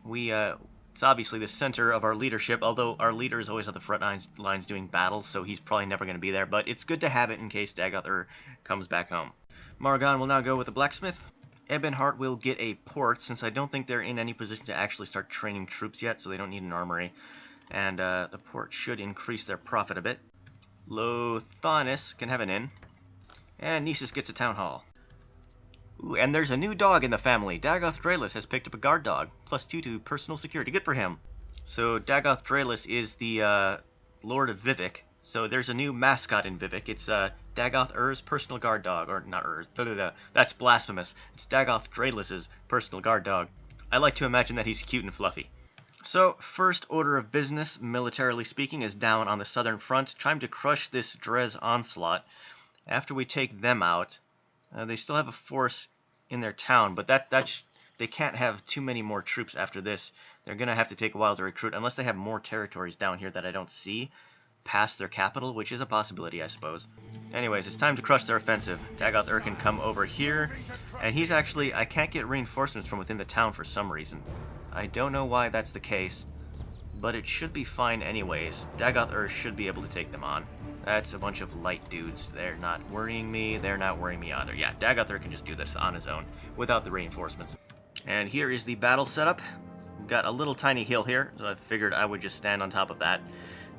It's obviously the center of our leadership, although our leader is always at the front lines doing battle, so he's probably never going to be there, but it's good to have it in case Dagoth comes back home. Margon will now go with the blacksmith. Ebonheart will get a port, since I don't think they're in any position to actually start training troops yet, so they don't need an armory. And the port should increase their profit a bit. Lothanis can have an inn. And Nisus gets a town hall. Ooh, and there's a new dog in the family. Dagoth Dres has picked up a guard dog. +2 to personal security. Good for him. So Dagoth Dres is the Lord of Vivek. So there's a new mascot in Vivek. It's Dagoth personal guard dog. Or not that's blasphemous. It's Dagoth Dres' personal guard dog. I like to imagine that he's cute and fluffy. So, first order of business, militarily speaking, is down on the southern front. Time to crush this Dres onslaught. After we take them out, they still have a force in their town, but they can't have too many more troops after this. They're going to have to take a while to recruit, unless they have more territories down here that I don't see past their capital, which is a possibility, I suppose. Anyways, it's time to crush their offensive. Dagoth can come over here, and he's actually... I can't get reinforcements from within the town for some reason. I don't know why that's the case, but it should be fine anyways. Dagoth should be able to take them on. That's a bunch of light dudes. They're not worrying me. They're not worrying me either. Yeah, Dagoth can just do this on his own without the reinforcements. And here is the battle setup. We've got a little tiny hill here, so I figured I would just stand on top of that.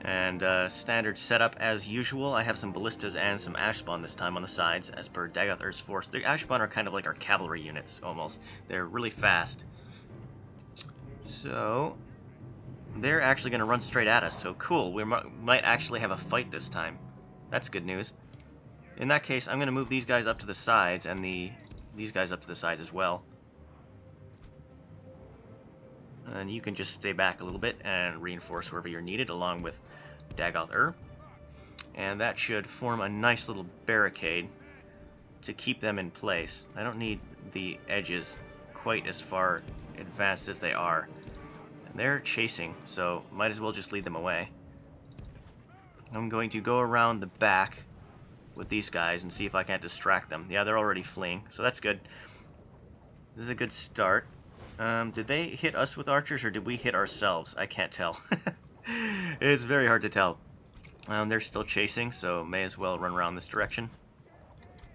And standard setup as usual. I have some ballistas and some ashspawn this time on the sides as per Dagoth force. The ashspawn are kind of like our cavalry units almost. They're really fast. So they're actually going to run straight at us, so cool. We might actually have a fight this time. That's good news. In that case, I'm going to move these guys up to the sides, and these guys up to the sides as well. And you can just stay back a little bit and reinforce wherever you're needed, along with Dagoth. And that should form a nice little barricade to keep them in place. I don't need the edges quite as far advanced as they are. And they're chasing, so might as well just lead them away. I'm going to go around the back with these guys and see if I can't distract them. Yeah, they're already fleeing, so that's good. This is a good start. Did they hit us with archers, or did we hit ourselves? I can't tell. It's very hard to tell. They're still chasing, so may as well run around this direction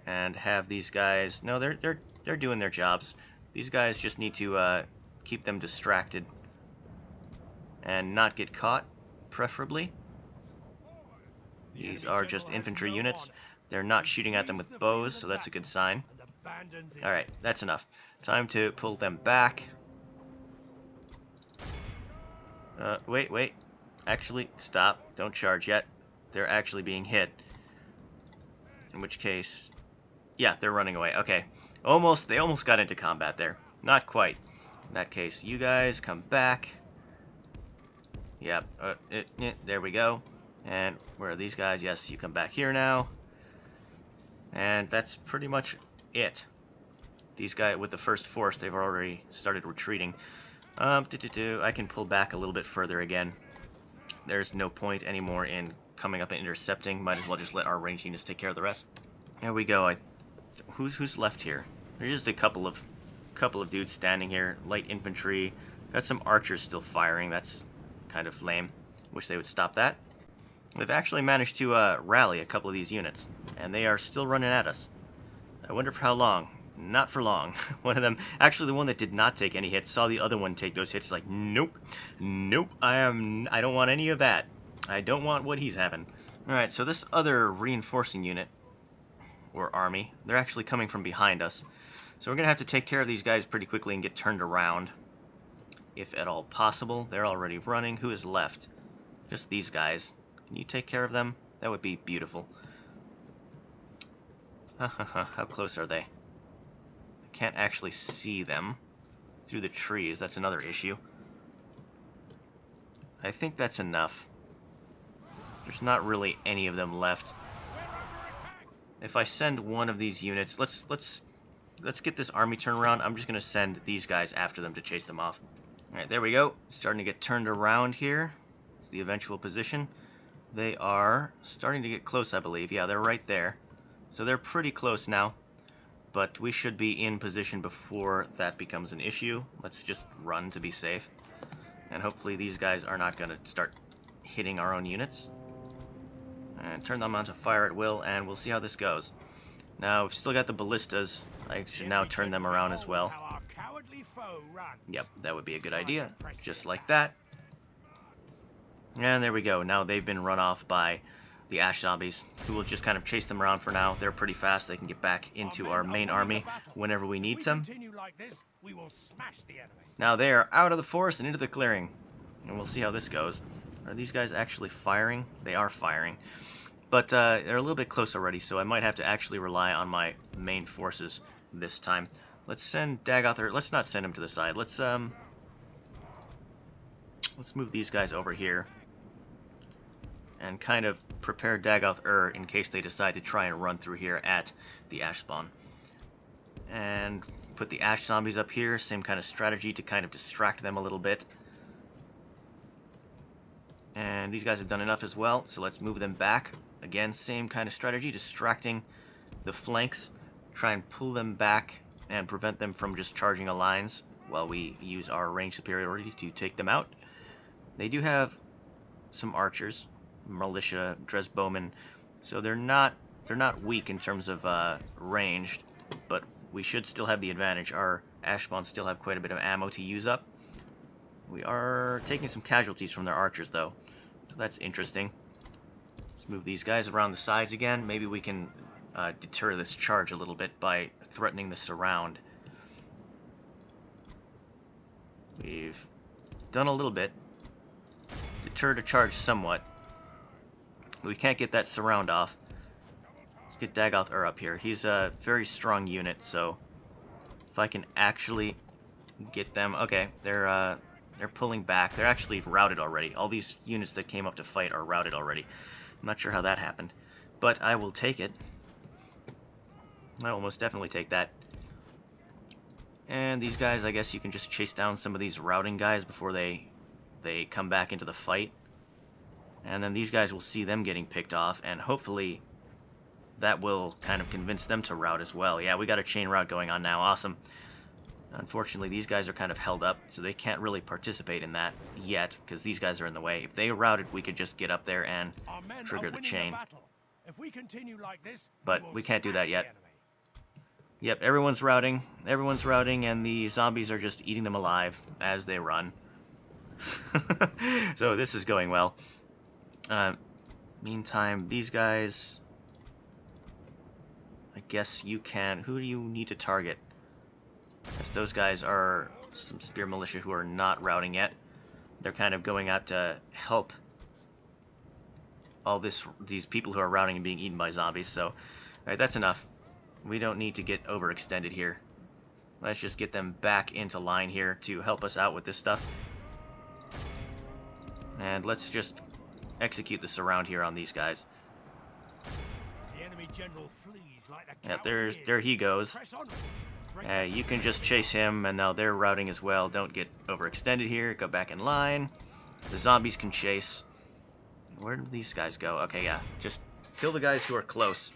and have these guys... No, they're doing their jobs. These guys just need to keep them distracted and not get caught, preferably. These are just infantry units. They're not shooting at them with bows, so that's a good sign. Alright, that's enough. Time to pull them back. Wait. Actually, stop. Don't charge yet. They're actually being hit. In which case... Yeah, they're running away. Okay. They almost got into combat there. Not quite. In that case, you guys come back. Yep. There we go. And where are these guys? Yes, you come back here now. And that's pretty much it. These guys, with the first force, they've already started retreating. I can pull back a little bit further again. There's no point anymore in coming up and intercepting. Might as well just let our range units take care of the rest. There we go. Who's left here? There's just a couple of dudes standing here. Light infantry. Got some archers still firing. That's kind of lame. Wish they would stop that. They've actually managed to rally a couple of these units, and they are still running at us. I wonder for how long. Not for long. One of them, actually the one that did not take any hits, saw the other one take those hits. Like, nope, nope. I don't want any of that. I don't want what he's having. All right, so this other reinforcing unit or army, they're actually coming from behind us. So we're gonna have to take care of these guys pretty quickly and get turned around, if at all possible. They're already running. Who is left? Just these guys. Can you take care of them? That would be beautiful. How close are they? I can't actually see them through the trees. That's another issue. I think that's enough. There's not really any of them left. If I send one of these units, let's get this army turned around. I'm just gonna send these guys after them to chase them off. All right, there we go. Starting to get turned around here. It's the eventual position. They are starting to get close, I believe. Yeah, they're right there. So they're pretty close now. But we should be in position before that becomes an issue. Let's just run to be safe. And hopefully these guys are not going to start hitting our own units. And turn them on to fire at will, and we'll see how this goes. Now, we've still got the ballistas. I should now turn them around as well. Yep, that would be a good idea. Just like that. And there we go. Now they've been run off by the ash zombies, who will just kind of chase them around for now. They're pretty fast. They can get back into our main army whenever we need them. Now they are out of the forest and into the clearing. And we'll see how this goes. Are these guys actually firing? They are firing. But they're a little bit close already, so I might have to actually rely on my main forces this time. Let's send Dagoth, or let's not send him to the side. Let's move these guys over here and kind of prepare Dagoth in case they decide to try and run through here at the ash spawn. And put the ash zombies up here, same kind of strategy to kind of distract them a little bit. And these guys have done enough as well, so let's move them back. Again, same kind of strategy, distracting the flanks, try and pull them back and prevent them from just charging a lines while we use our range superiority to take them out. They do have some archers, militia, Dres bowmen, so they're not weak in terms of range, but we should still have the advantage. Our ash spawns still have quite a bit of ammo to use up. We are taking some casualties from their archers though, so that's interesting. Let's move these guys around the sides again. Maybe we can deter this charge a little bit by threatening the surround. We've done a little bit. Deter to charge somewhat. We can't get that surround off. Let's get Dagoth up here. He's a very strong unit, so if I can actually get them... Okay, they're pulling back. They're actually routed already. All these units that came up to fight are routed already. I'm not sure how that happened, but I will take it. I will most definitely take that. And these guys, I guess you can just chase down some of these routing guys before they come back into the fight. And then these guys will see them getting picked off, and hopefully that will kind of convince them to rout as well. Yeah, we got a chain rout going on now. Awesome. Unfortunately, these guys are kind of held up, so they can't really participate in that yet, because these guys are in the way. If they routed, we could just get up there and trigger the chain. But we can't do that yet. Yep, everyone's routing, and the zombies are just eating them alive as they run. So this is going well. Meantime, these guys, I guess you can... Who do you need to target? As those guys are some spear militia who are not routing yet. They're kind of going out to help all these people who are routing and being eaten by zombies. So, alright, that's enough. We don't need to get overextended here. Let's just get them back into line here to help us out with this stuff. And let's just execute the surround here on these guys. The enemy general flees Yeah, there he goes. You can just chase him, and now they're routing as well. Don't get overextended here. Go back in line. The zombies can chase. Where do these guys go? Okay, yeah. Just kill the guys who are close.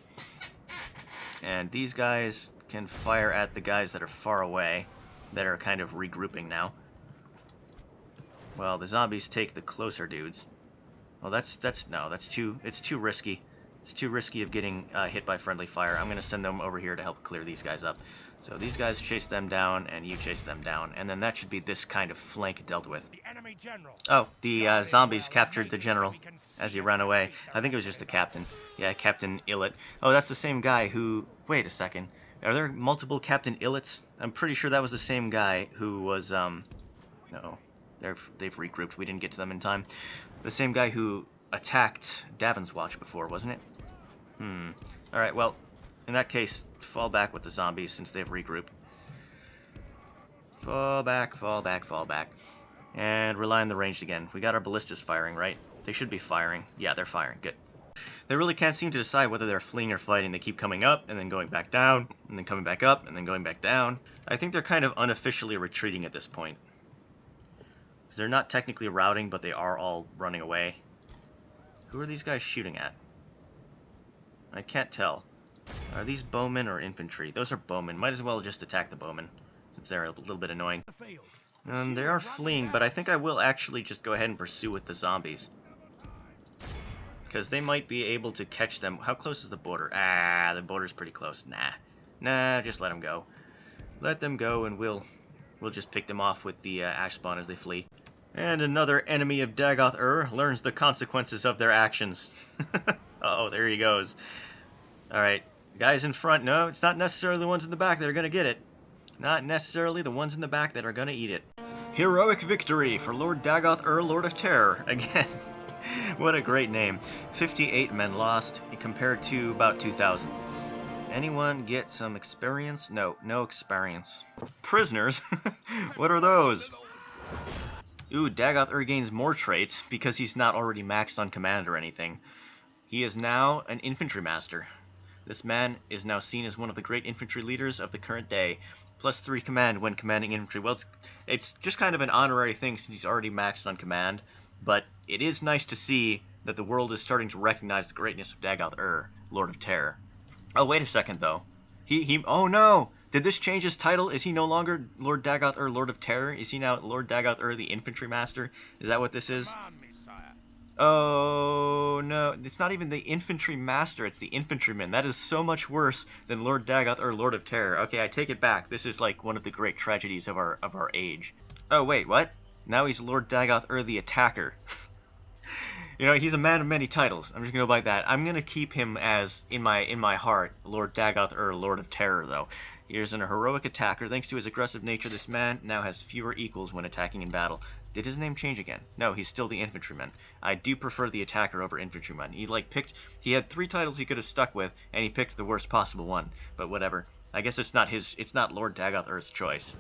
And these guys can fire at the guys that are far away, that are kind of regrouping now. Well, the zombies take the closer dudes. Well, it's too risky. It's too risky of getting hit by friendly fire. I'm going to send them over here to help clear these guys up. So these guys chase them down, and you chase them down, and then that should be this kind of flank dealt with. Oh, the zombies captured the general as he ran away. I think it was just the captain. Yeah, Captain Illet. Oh, that's the same guy who... Wait a second. Are there multiple Captain Illets? I'm pretty sure that was the same guy who was... No, they've regrouped. We didn't get to them in time. The same guy who attacked Davin's Watch before, wasn't it? Alright, well, in that case, fall back with the zombies since they've regrouped. Fall back, fall back, fall back. And rely on the ranged again. We got our ballistas firing, right? They should be firing. Yeah, they're firing. Good. They really can't seem to decide whether they're fleeing or fighting. They keep coming up, and then going back down, and then coming back up, and then going back down. I think they're kind of unofficially retreating at this point. Because they're not technically routing, but they are all running away. Who are these guys shooting at? I can't tell. Are these bowmen or infantry? Those are bowmen. Might as well just attack the bowmen, since they're a little bit annoying. They are fleeing, but I think I will actually just go ahead and pursue with the zombies. Because they might be able to catch them. How close is the border? Ah, the border's pretty close. Nah, just let them go. Let them go, and we'll just pick them off with the ash spawn as they flee. And another enemy of Dagoth learns the consequences of their actions. Uh-oh, there he goes. Alright, guys in front. No, it's not necessarily the ones in the back that are going to get it. Not necessarily the ones in the back that are going to eat it. Heroic victory for Lord Dagoth, Lord of Terror. Again, what a great name. 58 men lost compared to about 2,000. Anyone get some experience? No, no experience. Prisoners? What are those? Ooh, Dagoth gains more traits because he's not already maxed on command or anything. He is now an infantry master. This man is now seen as one of the great infantry leaders of the current day. +3 command when commanding infantry. Well, it's just kind of an honorary thing since he's already maxed on command, but it is nice to see that the world is starting to recognize the greatness of Dagoth Lord of Terror. Oh, wait a second, though. Oh no! Did this change his title? Is he no longer Lord Dagoth Lord of Terror? Is he now Lord Dagoth the Infantry Master? Is that what this is? Oh no, it's not even the Infantry Master, it's the Infantryman. That is so much worse than Lord Dagoth Lord of Terror. Okay, I take it back. This is like one of the great tragedies of our age. Oh wait, what? Now he's Lord Dagoth the Attacker. You know, he's a man of many titles. I'm just gonna go by that. I'm gonna keep him as in my heart, Lord Dagoth Lord of Terror, though. He is a heroic attacker. Thanks to his aggressive nature, this man now has fewer equals when attacking in battle. Did his name change again? No, he's still the infantryman. I do prefer the attacker over infantryman. He had 3 titles he could have stuck with, and he picked the worst possible one. But whatever. I guess it's not Lord Dagoth choice.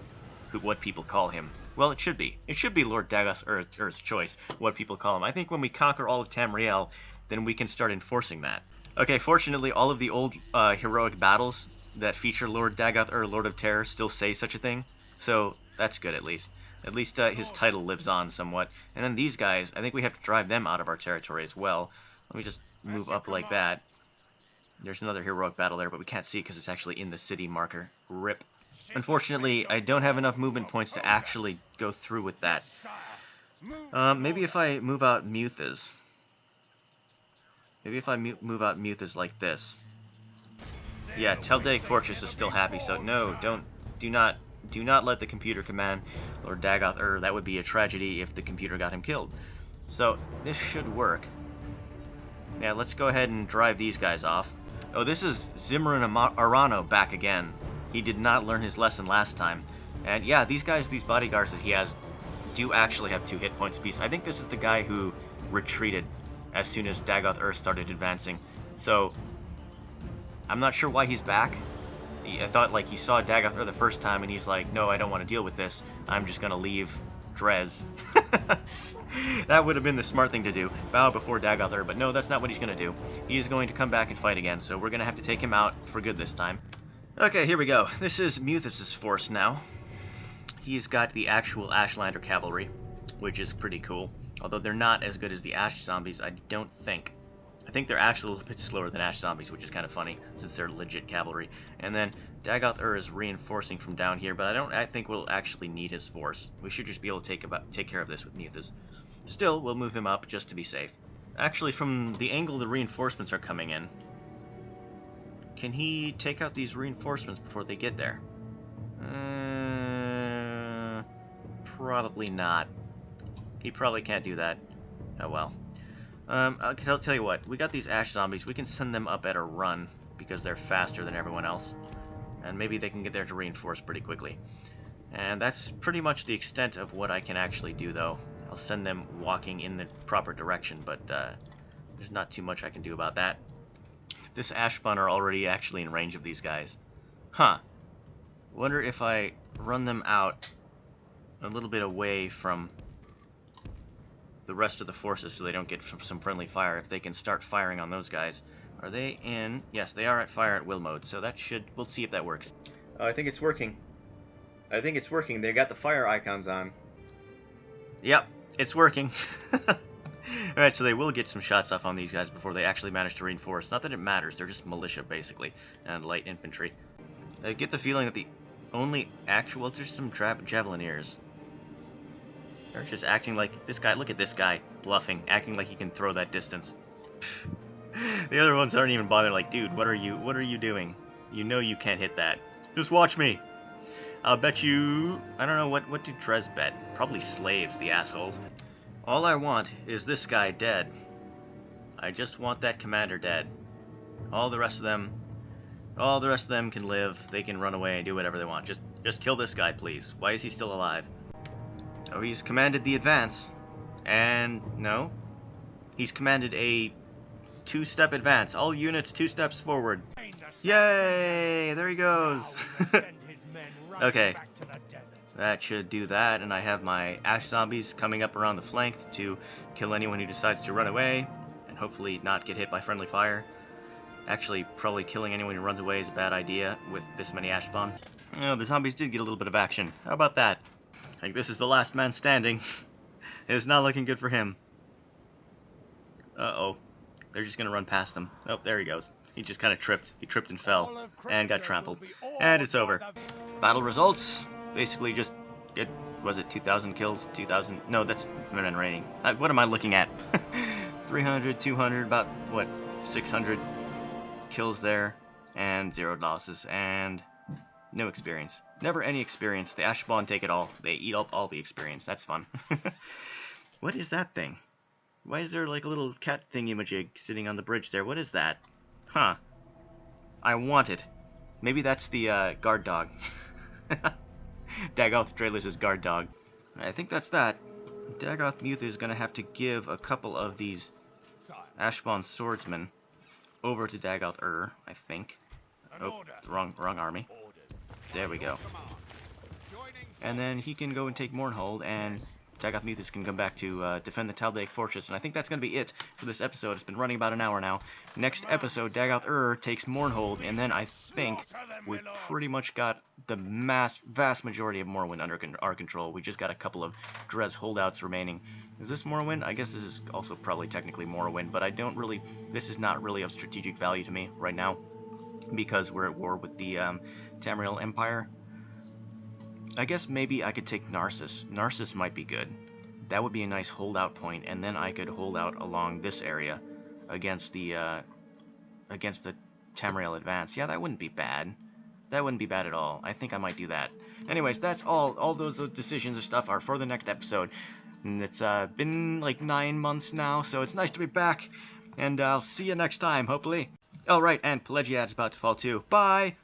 What people call him. Well, it should be. It should be Lord Dagoth choice, what people call him. I think when we conquer all of Tamriel, then we can start enforcing that. Okay, fortunately, all of the old heroic battles that feature Lord Dagoth Lord of Terror still say such a thing. So, that's good at least. At least his title lives on somewhat. And then these guys, I think we have to drive them out of our territory as well. Let me just move up like that. There's another heroic battle there, but we can't see because it's actually in the city marker. RIP. Unfortunately, I don't have enough movement points to actually go through with that. Maybe if I move out Muthas. Maybe if I move out Muthas like this. Yeah, Teldaic Fortress is still happy, so no, do not let the computer command Lord Dagoth That would be a tragedy if the computer got him killed. So, this should work. Yeah, let's go ahead and drive these guys off. Oh, this is Zimran Arano back again. He did not learn his lesson last time. And yeah, these bodyguards that he has do actually have 2 hit points apiece. I think this is the guy who retreated as soon as Dagoth started advancing. So, I'm not sure why he's back. I thought like he saw Dagoth the first time and he's like, no, I don't want to deal with this. I'm just going to leave Dres. That would have been the smart thing to do. Bow before Dagoth, but no, that's not what he's going to do. He's going to come back and fight again, so we're going to have to take him out for good this time. Okay, here we go. This is Muthus's force now. He's got the actual Ashlander cavalry, which is pretty cool. Although they're not as good as the Ash zombies, I don't think. I think they're actually a little bit slower than Ash zombies, which is kind of funny, since they're legit cavalry. And then Dagoth is reinforcing from down here, but I think we'll actually need his force. We should just be able to take care of this with Muthus. Still, we'll move him up just to be safe. Actually, from the angle the reinforcements are coming in, can he take out these reinforcements before they get there? Probably not. He probably can't do that. Oh well. I'll tell you what. We got these Ash zombies. We can send them up at a run because they're faster than everyone else. And maybe they can get there to reinforce pretty quickly. And that's pretty much the extent of what I can actually do, though. I'll send them walking in the proper direction, but there's not too much I can do about that. This Ashbun are already actually in range of these guys. Huh. Wonder if I run them out a little bit away from the rest of the forces so they don't get some friendly fire, if they can start firing on those guys. Are they in? Yes, they are at fire at will mode, so that should... we'll see if that works. Oh, I think it's working. I think it's working. They got the fire icons on. Yep, it's working. Alright, so they will get some shots off on these guys before they actually manage to reinforce. Not that it matters, they're just militia, basically, and light infantry. I get the feeling that the only actual... there's some javelineers. They're just acting like... this guy, look at this guy, bluffing, acting like he can throw that distance. The other ones aren't even bothered, like, dude, what are you doing? You know you can't hit that. Just watch me. I'll bet you... I don't know, what do Dres bet? Probably slaves, the assholes. All I want is this guy dead. I just want that commander dead. All the rest of them can live. They can run away and do whatever they want. Just kill this guy, please. Why is he still alive? Oh, he's commanded the advance. And no. He's commanded a 2-step advance. All units 2 steps forward. Yay! There he goes. Okay. That should do that, and I have my Ash zombies coming up around the flank to kill anyone who decides to run away, and hopefully not get hit by friendly fire. Actually, probably killing anyone who runs away is a bad idea with this many Ash spawn. Oh, the zombies did get a little bit of action. How about that? I think this is the last man standing. It's not looking good for him. Uh-oh. They're just gonna run past him. Oh, there he goes. He just kind of tripped. He tripped and fell, and got trampled. And it's over. Battle results. Basically just, was it 2,000 kills? 2,000, no, that's men and raining. What am I looking at? 300, 200, about, what, 600 kills there, and 0 losses, and no experience. Never any experience. The Ash spawn take it all. They eat up all the experience. That's fun. What is that thing? Why is there like a little cat thingy-majig sitting on the bridge there? What is that? Huh. I want it. Maybe that's the guard dog. Dagoth Drelis' guard dog. I think that's that. Dagoth Muthus is going to have to give a couple of these Ashbon swordsmen over to Dagoth I think. Oh, wrong army. There we go. And then he can go and take Mournhold, and Dagoth Muthus can come back to defend the Tal'Daevic Fortress, and I think that's going to be it for this episode. It's been running about an hour now. Next episode, Dagoth takes Mournhold, and then I think we pretty much got the vast majority of Morrowind under our control. We just got a couple of Dres holdouts remaining. Is this Morrowind? I guess this is also probably technically Morrowind, but I don't really... this is not really of strategic value to me right now, because we're at war with the Tamriel Empire. I guess maybe I could take Narcissus. Narcissus might be good. That would be a nice holdout point, and then I could hold out along this area against the Tamriel advance. Yeah, that wouldn't be bad. That wouldn't be bad at all. I think I might do that. Anyways, that's all. All those decisions and stuff are for the next episode. And it's been like 9 months now, so it's nice to be back. And I'll see you next time, hopefully. Oh, right, and Pelagiad's about to fall too. Bye!